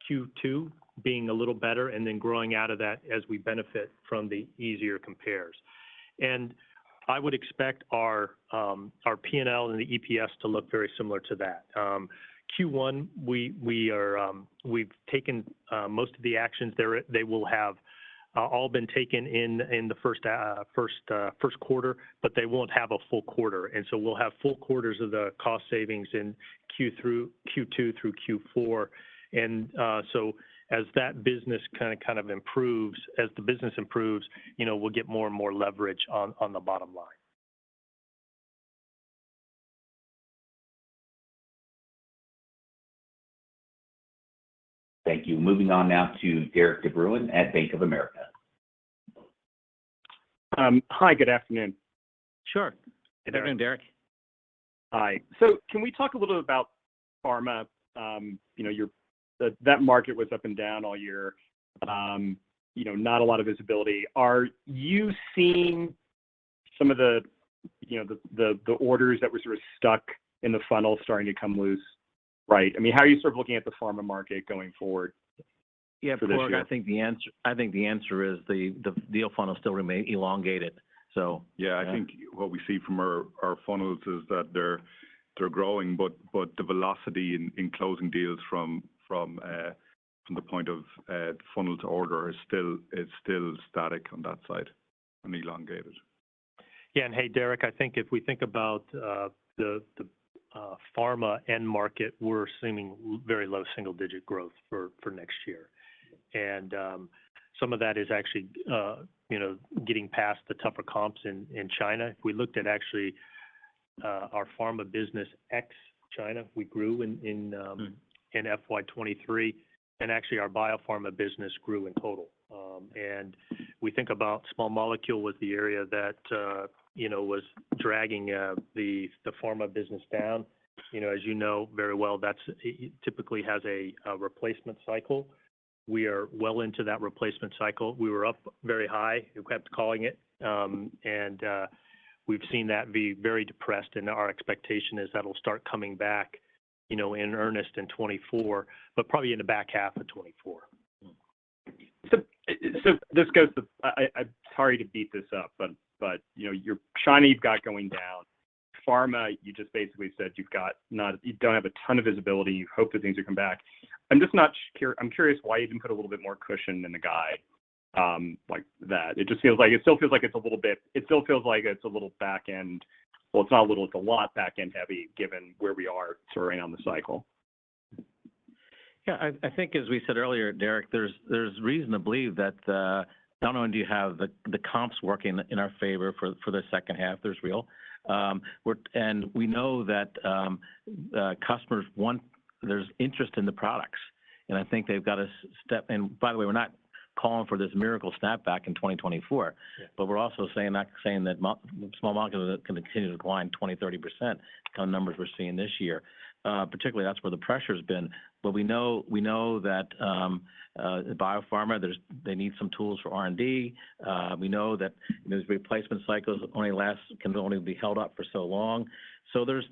Q2 being a little better, and then growing out of that as we benefit from the easier compares. And I would expect our P&L and the EPS to look very similar to that. Q1, we've taken most of the actions there. They will have all been taken in the first quarter, but they won't have a full quarter. And so we'll have full quarters of the cost savings in Q2 through Q4. And so as that business kind of improves, as the business improves, we'll get more and more leverage on the bottom line. Thank you. Moving on now to Derek DeBruin at Bank of America. Hi, good afternoon. Sure. Good afternoon, Derek. Hi. So can we talk a little bit about pharma? That market was up and down all year. Not a lot of visibility. Are you seeing some of the orders that were sort of stuck in the funnel starting to come loose? Right. I mean, how are you sort of looking at the pharma market going forward? Yeah, Porg, I think the answer is the deal funnel still remain elongated. So I think what we see from our funnels is that they're growing, but the velocity in closing deals from the point of funnel to order is still static on that side and elongated. Yeah, and hey, Derek, I think if we think about the pharma end market, we're assuming very low single-digit growth for next year. And some of that is actually, getting past the tougher comps in China. If we looked at actually our pharma business ex-China, we grew in FY23, and actually our biopharma business grew in total. And we think about small molecule was the area that was dragging the pharma business down. As you know very well, it typically has a replacement cycle. We are well into that replacement cycle. We were up very high. We kept calling it, and we've seen that be very depressed. And our expectation is that'll start coming back, in earnest in 24, but probably in the back half of 24. So this goes to, I'm sorry to beat this up, but your China you've got going down. Pharma, you just basically said you don't have a ton of visibility. You hope that things will come back. I'm just not curious. I'm curious why you didn't put a little bit more cushion in the guide like that. It still feels like it's a little bit. It still feels like it's a little back end. Well, it's not a little. It's a lot back end heavy given where we are sort of right on the cycle. Yeah, I think as we said earlier, Derek, there's reason to believe that not only do you have the comps working in our favor for the second half, there's real. And we know that customers there's interest in the products, and I think they've got to step. And by the way, we're not calling for this miracle snapback in 2024, but we're also saying that small molecules can continue to decline 20-30%, kind of numbers we're seeing this year. Particularly, that's where the pressure's been. But we know that biopharma, they need some tools for R&D. We know that these replacement cycles can only be held up for so long. So there's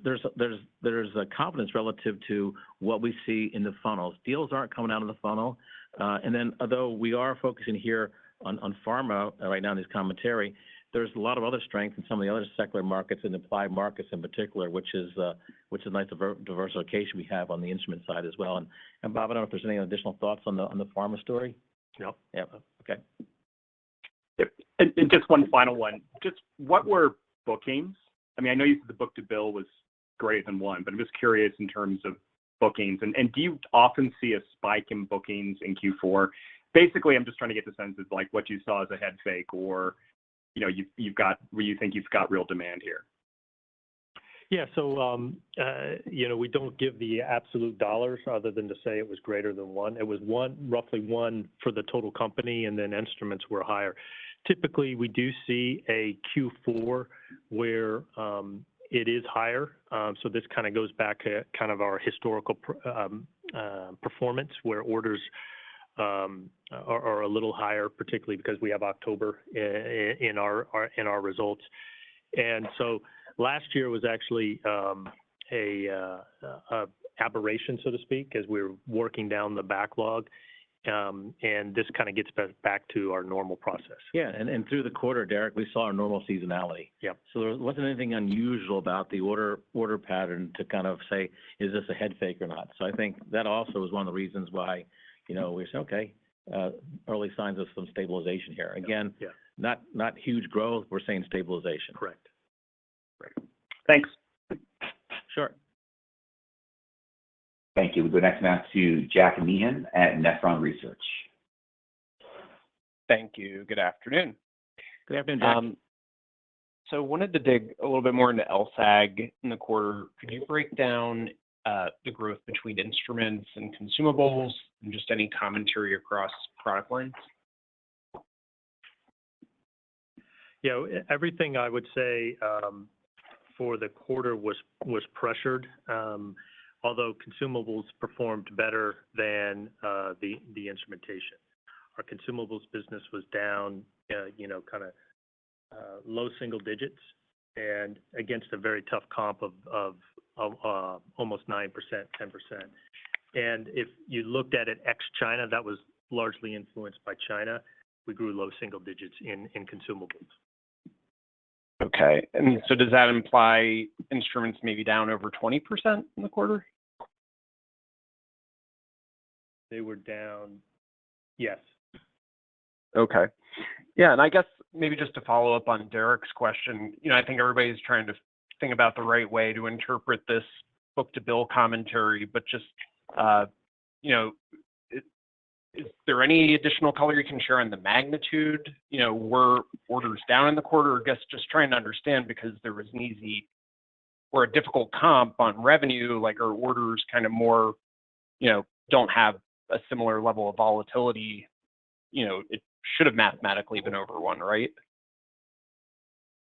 a confidence relative to what we see in the funnels. Deals aren't coming out of the funnel, and then although we are focusing here on pharma right now in this commentary, there's a lot of other strength in some of the other secular markets and applied markets in particular, which is nice diversification we have on the instrument side as well. And Bob, I don't know if there's any additional thoughts on the pharma story? No. Yeah. Okay. Yep. And just one final one. Just what were bookings? I mean, I know you said the book-to-bill was greater than 1, but I'm just curious in terms of bookings. And do you often see a spike in bookings in Q4? Basically, I'm just trying to get the sense of like what you saw as a head fake, or you've got where you think you've got real demand here. Yeah, so we don't give the absolute dollars other than to say it was greater than 1. It was roughly 1 for the total company, and then instruments were higher. Typically, we do see a Q4 where it is higher. So this kind of goes back to kind of our historical performance, where orders are a little higher, particularly because we have October in our results. And so last year was actually a aberration, so to speak, as we were working down the backlog. And this kind of gets back to our normal process. Yeah, and through the quarter, Derek, we saw our normal seasonality. Yep. So there wasn't anything unusual about the order pattern to kind of say, is this a head fake or not? So I think that also was one of the reasons why, we said, okay, early signs of some stabilization here. Again, not huge growth. We're saying stabilization. Correct. Great. Thanks. Sure. Thank you. We go next now to Jack Meehan at Nephron Research. Thank you. Good afternoon. Good afternoon, Jack. So wanted to dig a little bit more into LSAG in the quarter. Could you break down the growth between instruments and consumables, and just any commentary across product lines? Yeah, everything I would say for the quarter was pressured. Although consumables performed better than the instrumentation. Our consumables business was down, kind of low single digits, and against a very tough comp of almost 9%, 10%. And if you looked at it ex-China, that was largely influenced by China. We grew low single digits in consumables. Okay, and so does that imply instruments maybe down over 20% in the quarter? They were down, yes. Okay. Yeah, and I guess maybe just to follow up on Derek's question, I think everybody's trying to think about the right way to interpret this book-to-bill commentary, but just, is there any additional color you can share on the magnitude? Were orders down in the quarter? I guess just trying to understand, because there was an easy or a difficult comp on revenue, like our orders kind of more, don't have a similar level of volatility. It should have mathematically been over 1, right?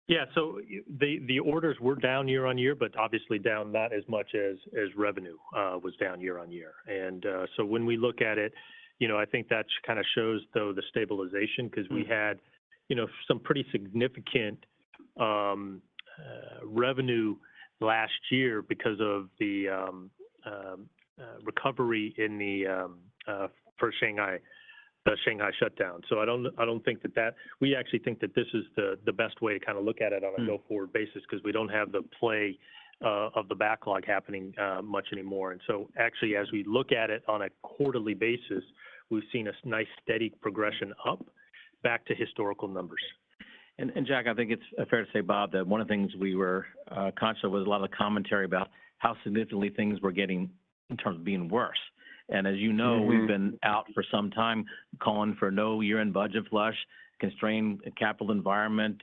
Yeah, so the orders were down year on year, but obviously down not as much as revenue was down year on year. And so when we look at it, I think that kind of shows, though, the stabilization, because we had, some pretty significant revenue last year because of the recovery in the Shanghai shutdown. So I don't think that we actually think that this is the best way to kind of look at it on a go-forward basis, because we don't have the play of the backlog happening much anymore. And so actually, as we look at it on a quarterly basis, we've seen a nice steady progression up back to historical numbers. And Jack, I think it's fair to say, Bob, that one of the things we were conscious of was a lot of commentary about how significantly things were getting in terms of being worse. And as you know, we've been out for some time calling for no year-end budget flush, constrained capital environment.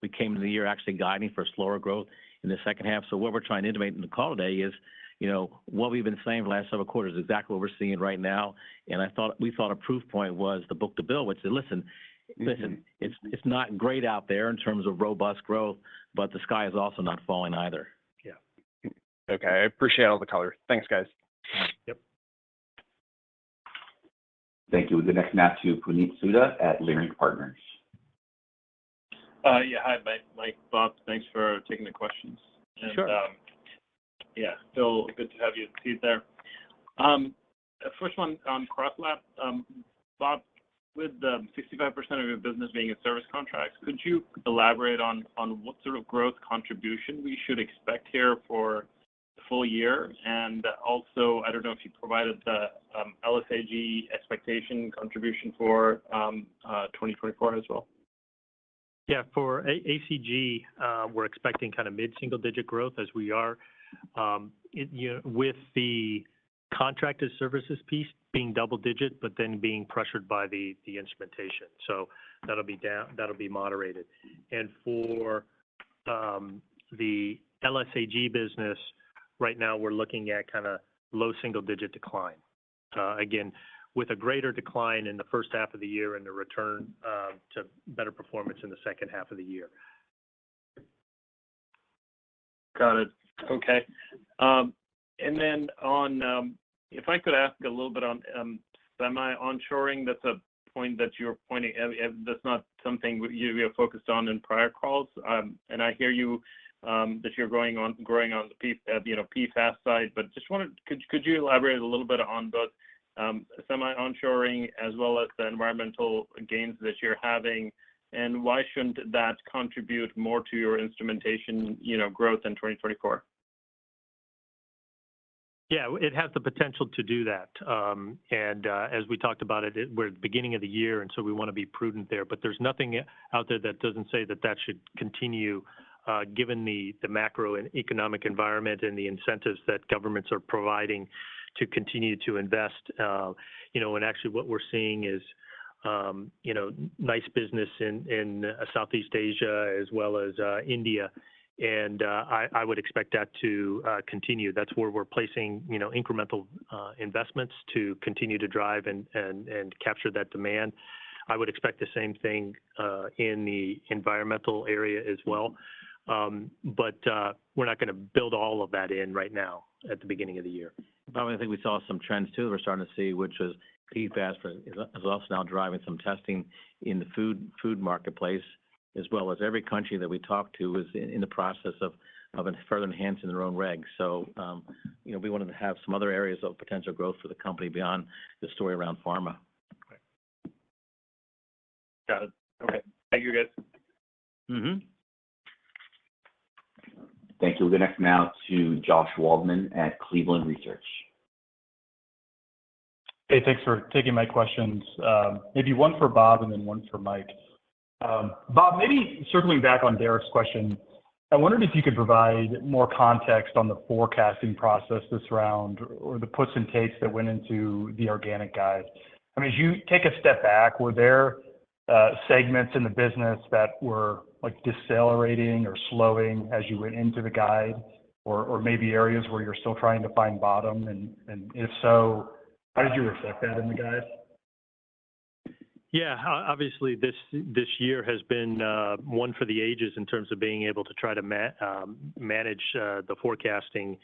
We came into the year actually guiding for slower growth in the second half. So what we're trying to intimate in the call today is, what we've been saying for the last several quarters is exactly what we're seeing right now. And we thought a proof point was the book-to-bill, which said, listen, it's not great out there in terms of robust growth, but the sky is also not falling either. Yeah. Okay, I appreciate all the color. Thanks, guys. Yep. Thank you. We go next now to Puneet Souda at Leerink Partners. Hi, Mike, Bob. Thanks for taking the questions. And, sure. Still good to have you see there. First one on CrossLab. Bob, with 65% of your business being in service contracts, could you elaborate on what sort of growth contribution we should expect here for the full year? And also, I don't know if you provided the LSAG expectation contribution for 2024 as well. Yeah, for ACG, we're expecting kind of mid-single-digit growth as we are, with the contracted services piece being double-digit, but then being pressured by the instrumentation. So that'll be down, that'll be moderated. And for the LSAG business, right now we're looking at kind of low single-digit decline. Again, with a greater decline in the first half of the year and a return to better performance in the second half of the year. Got it. Okay. And then on, if I could ask a little bit on semi-onshoring, that's a point that you're pointing at. That's not something you have focused on in prior calls. And I hear you that you're growing on the PFAS side, but just wanted, could you elaborate a little bit on both semi-onshoring as well as the environmental gains that you're having, and why shouldn't that contribute more to your instrumentation, growth in 2024? Yeah, it has the potential to do that. And as we talked about it, we're at the beginning of the year, and so we want to be prudent there. But there's nothing out there that doesn't say that that should continue, given the macro and economic environment and the incentives that governments are providing to continue to invest. And actually what we're seeing is, nice business in Southeast Asia as well as India. And I would expect that to continue. That's where we're placing, incremental investments to continue to drive and capture that demand. I would expect the same thing in the environmental area as well. But we're not going to build all of that in right now at the beginning of the year. Bob, I think we saw some trends too we're starting to see, which was PFAS is also now driving some testing in the food marketplace, as well as every country that we talk to is in the process of further enhancing their own regs. So, we wanted to have some other areas of potential growth for the company beyond the story around pharma. Got it. Okay. Thank you, guys. Mm-hmm. Thank you. We'll go next now to Josh Waldman at Cleveland Research. Hey, thanks for taking my questions. Maybe one for Bob and then one for Mike. Bob, maybe circling back on Derek's question, I wondered if you could provide more context on the forecasting process this round, or the puts and takes that went into the organic guide. I mean, as you take a step back, were there segments in the business that were like decelerating or slowing as you went into the guide, or maybe areas where you're still trying to find bottom? And if so, how did you reflect that in the guide? Yeah, obviously this year has been one for the ages in terms of being able to try to manage the forecasting.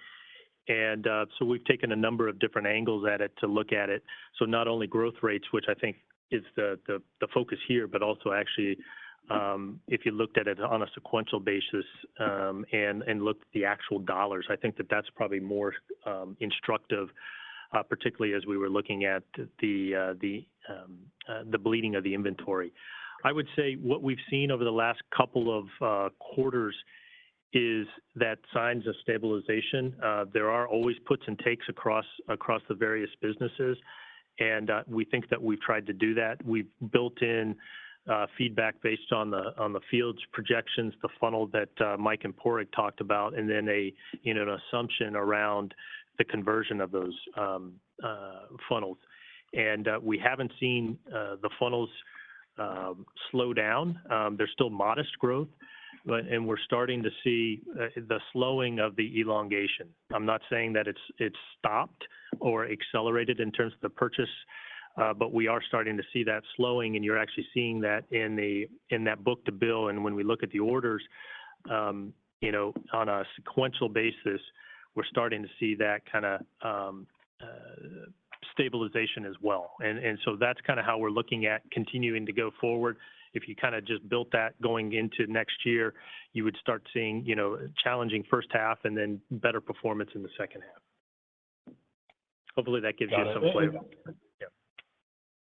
And so we've taken a number of different angles at it to look at it. So not only growth rates, which I think is the focus here, but also actually if you looked at it on a sequential basis and looked at the actual dollars, I think that's probably more instructive. Particularly as we were looking at the bleeding of the inventory. I would say what we've seen over the last couple of quarters is that signs of stabilization. There are always puts and takes across the various businesses, and we think that we've tried to do that. We've built in feedback based on the field's projections, the funnel that Mike and Padraig talked about, and then an assumption around the conversion of those funnels. And we haven't seen the funnels slow down. There's still modest growth, and we're starting to see the slowing of the elongation. I'm not saying that it's stopped or accelerated in terms of the purchase, but we are starting to see that slowing, and you're actually seeing that in that book-to-bill. And when we look at the orders, on a sequential basis, we're starting to see that kind of stabilization as well. And so that's kind of how we're looking at continuing to go forward. If you kind of just built that going into next year, you would start seeing, challenging first half and then better performance in the second half. Hopefully that gives you some flavor. Yeah.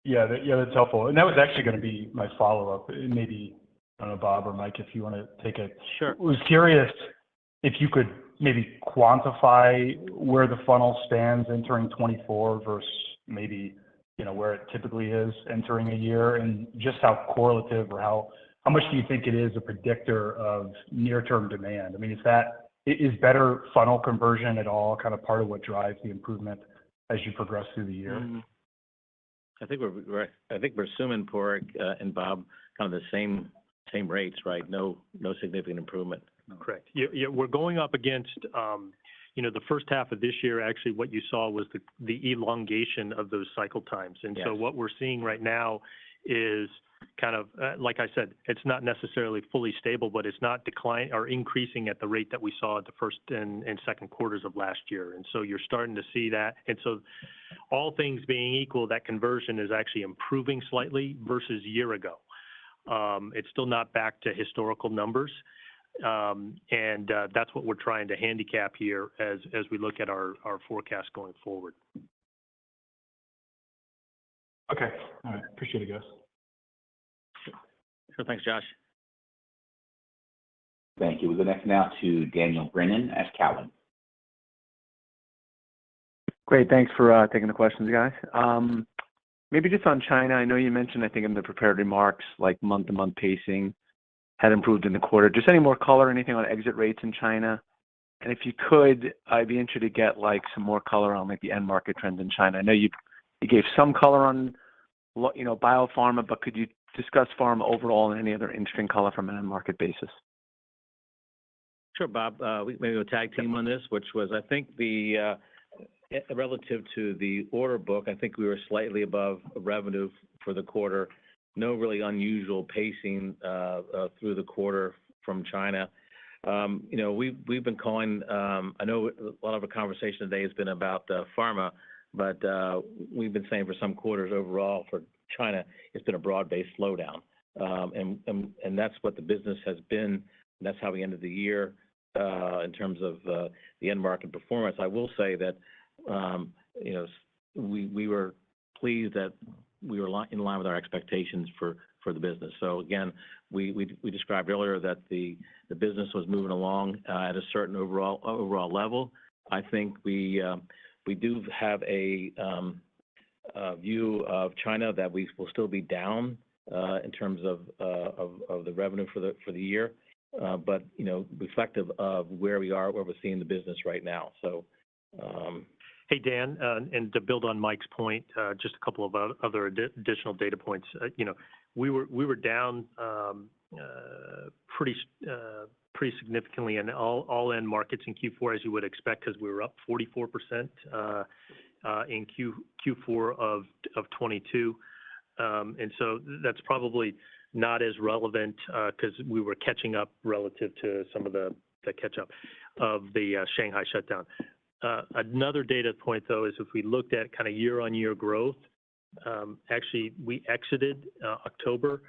That's helpful. And that was actually going to be my follow-up. Maybe, I don't know, Bob or Mike, if you want to take it. Sure. I was curious if you could maybe quantify where the funnel stands entering 24 versus maybe, where it typically is entering a year, and just how correlative or how much do you think it is a predictor of near-term demand? I mean, is better funnel conversion at all kind of part of what drives the improvement as you progress through the year? I think we're assuming, Padraig and Bob, kind of the same rates, right? No significant improvement. Correct. Yeah, we're going up against, the first half of this year, actually, what you saw was the elongation of those cycle times. And so what we're seeing right now is kind of, like I said, it's not necessarily fully stable, but it's not declining or increasing at the rate that we saw at the first and second quarters of last year. And so you're starting to see that. And so all things being equal, that conversion is actually improving slightly versus a year ago. It's still not back to historical numbers. And that's what we're trying to handicap here as we look at our forecast going forward. Okay. All right. Appreciate it, guys. Sure. Thanks, Josh. Thank you. We'll go next now to Daniel Brennan at Cowen. Great. Thanks for taking the questions, guys. Maybe just on China, I know you mentioned, I think in the prepared remarks, like month-to-month pacing had improved in the quarter. Just any more color, anything on exit rates in China? And if you could, I'd be interested to get like some more color on like the end market trends in China. I know you gave some color on, biopharma, but could you discuss pharma overall and any other interesting color from an end market basis? Sure, Bob. We maybe a tag team on this, which was, I think, the relative to the order book, I think we were slightly above revenue for the quarter. No really unusual pacing through the quarter from China. We've been calling, I know a lot of the conversation today has been about pharma, but we've been saying for some quarters overall for China, it's been a broad-based slowdown. And that's what the business has been. That's how we ended the year in terms of the end market performance. I will say that, we were pleased that we were in line with our expectations for the business. So again, we described earlier that the business was moving along at a certain overall level. I think we do have a view of China that we will still be down in terms of the revenue for the year, but reflective of where we're seeing the business right now. So. Hey, Dan, and to build on Mike's point, just a couple of other additional data points. We were down pretty significantly in all end markets in Q4, as you would expect, because we were up 44% in Q4 of 22. And so that's probably not as relevant because we were catching up relative to some of the catch-up of the Shanghai shutdown. Another data point, though, is if we looked at kind of year-on-year growth, actually, we exited October,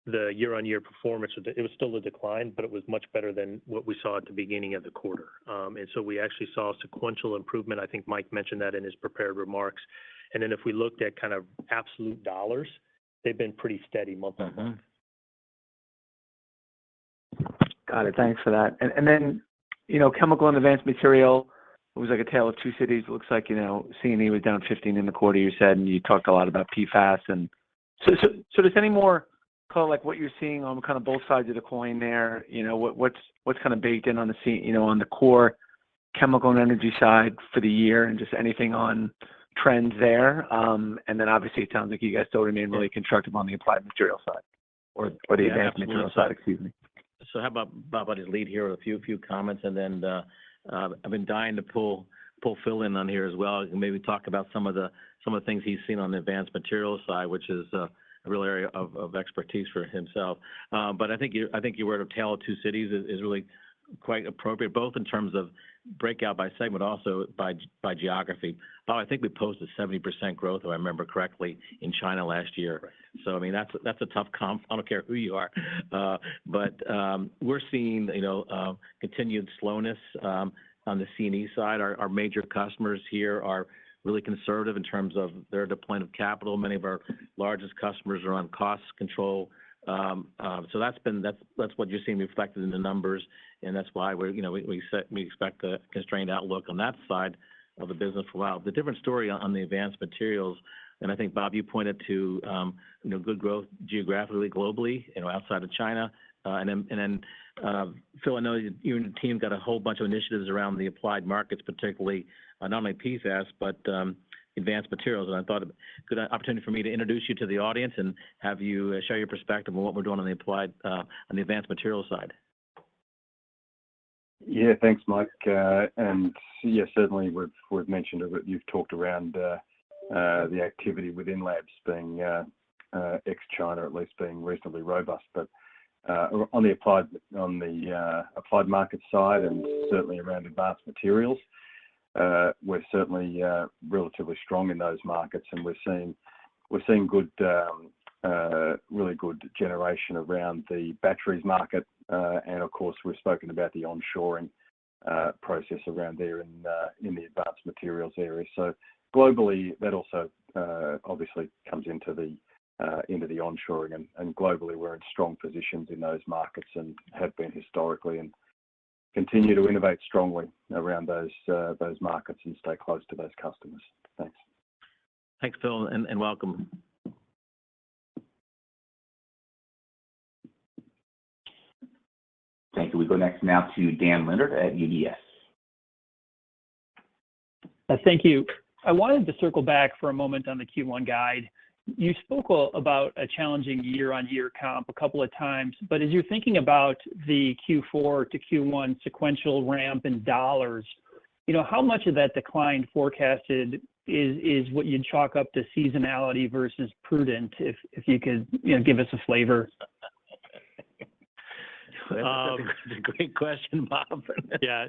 the year-on-year performance, it was still a decline, but it was much better than what we saw at the beginning of the quarter. And so we actually saw sequential improvement. I think Mike mentioned that in his prepared remarks. And then if we looked at kind of absolute dollars, they've been pretty steady month on month. Got it. Thanks for that. And then, chemical and advanced material, it was like a tale of two cities. It looks like, C&E was down 15 in the quarter, you said, and you talked a lot about PFAS. And so does any more call like what you're seeing on kind of both sides of the coin there? What's kind of baked in on the on the core chemical and energy side for the year, and just anything on trends there? And then obviously it sounds like you guys still remain really constructive on the applied material side, or the advanced material side, excuse me. So how about Bob, I'll just lead here with a few comments, and then I've been dying to pull Phil in on here as well, and maybe talk about some of the things he's seen on the advanced materials side, which is a real area of expertise for himself. But I think your word of tale of two cities is really quite appropriate, both in terms of breakout by segment, also by geography. Bob, I think we posted 70% growth, if I remember correctly, in China last year. Right. So I mean that's a tough comp. I don't care who you are, but we're seeing continued slowness on the C&E side. Our major customers here are really conservative in terms of their deployment of capital. Many of our largest customers are on cost control. So that's what you're seeing reflected in the numbers, and that's why we expect a constrained outlook on that side of the business for a while. The different story on the advanced materials, and I think, Bob, you pointed to good growth geographically, globally, outside of China. And then Phil, I know you and the team got a whole bunch of initiatives around the applied markets, particularly not only PFAS, but advanced materials. And I thought a good opportunity for me to introduce you to the audience and have you share your perspective on what we're doing on the applied, on the advanced materials side. Yeah, thanks, Mike. And yeah, certainly we've mentioned it. You've talked around the activity within labs being ex-China, at least being reasonably robust. But on the applied market side, and certainly around advanced materials, we're certainly relatively strong in those markets, and we're seeing good, really good generation around the batteries market, and of course we've spoken about the onshoring process around there in the advanced materials area. So globally, that also obviously comes into the onshoring, and globally we're in strong positions in those markets and have been historically, and continue to innovate strongly around those markets and stay close to those customers. Thanks. Thanks, Phil, and welcome. Thank you. We go next now to Dan Leonard at UBS. Thank you. I wanted to circle back for a moment on the Q1 guide. You spoke about a challenging year-on-year comp a couple of times, but as you're thinking about the Q4 to Q1 sequential ramp in dollars, how much of that decline forecasted is what you'd chalk up to seasonality versus prudent, if you could give us a flavor? That's a great question, Bob. Yeah,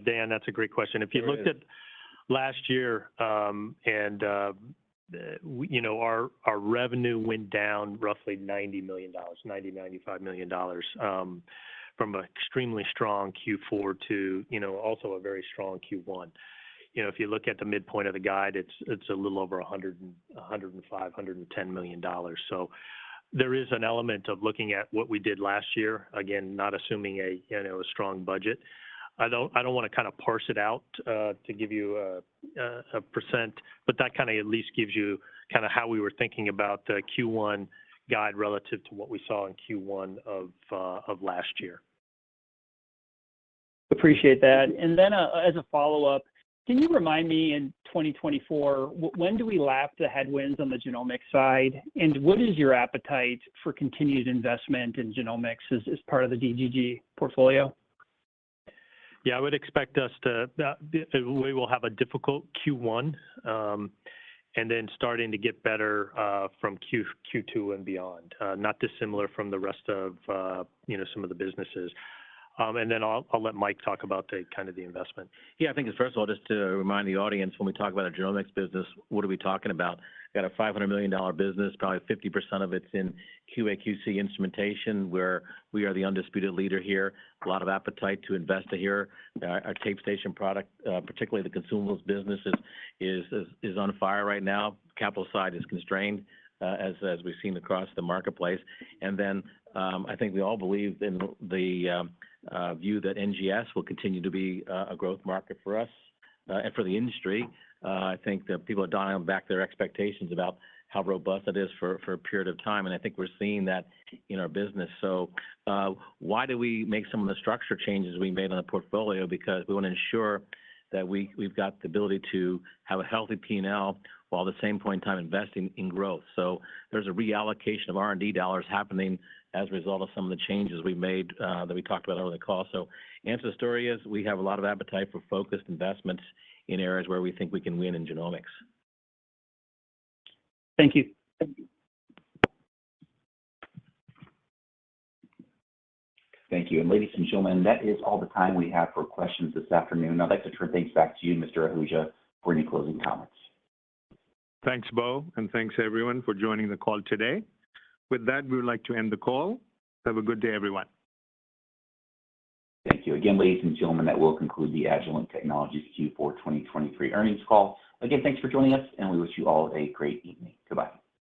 Dan, that's a great question. If you looked at last year, our revenue went down roughly $95 million from an extremely strong Q4 to, also a very strong Q1. If you look at the midpoint of the guide, it's a little over $110 million. So there is an element of looking at what we did last year, again, not assuming a strong budget. I don't want to kind of parse it out to give you a percent, but that kind of at least gives you kind of how we were thinking about the Q1 guide relative to what we saw in Q1 of last year. Appreciate that. And then as a follow-up, can you remind me in 2024, when do we lap the headwinds on the genomics side? And what is your appetite for continued investment in genomics as part of the DGG portfolio? Yeah, I would expect us we will have a difficult Q1 and then starting to get better from Q2 and beyond, not dissimilar from the rest of, some of the businesses. And then I'll let Mike talk about the investment. Yeah, I think it's first of all, just to remind the audience, when we talk about a genomics business, what are we talking about? Got a $500 million business, probably 50% of it's in QA/QC instrumentation, where we are the undisputed leader here. A lot of appetite to invest here. Our tape station product, particularly the consumables business, is on fire right now. Capital side is constrained, as we've seen across the marketplace. And then I think we all believe in the view that NGS will continue to be a growth market for us and for the industry. I think that people are dialing back their expectations about how robust it is for a period of time, and I think we're seeing that in our business. So why do we make some of the structure changes we made on the portfolio? Because we want to ensure that we've got the ability to have a healthy P&L while at the same point in time investing in growth. So there's a reallocation of R&D dollars happening as a result of some of the changes we made that we talked about over the call. So answer the story is we have a lot of appetite for focused investments in areas where we think we can win in genomics. Thank you. Thank you. And ladies and gentlemen, that is all the time we have for questions this afternoon. I'd like to turn things back to you, Mr. Ahuja, for any closing comments. Thanks, Bo, and thanks everyone for joining the call today. With that, we would like to end the call. Have a good day, everyone. Thank you. Again, ladies and gentlemen, that will conclude the Agilent Technologies Q4 2023 earnings call. Again, thanks for joining us, and we wish you all a great evening. Goodbye.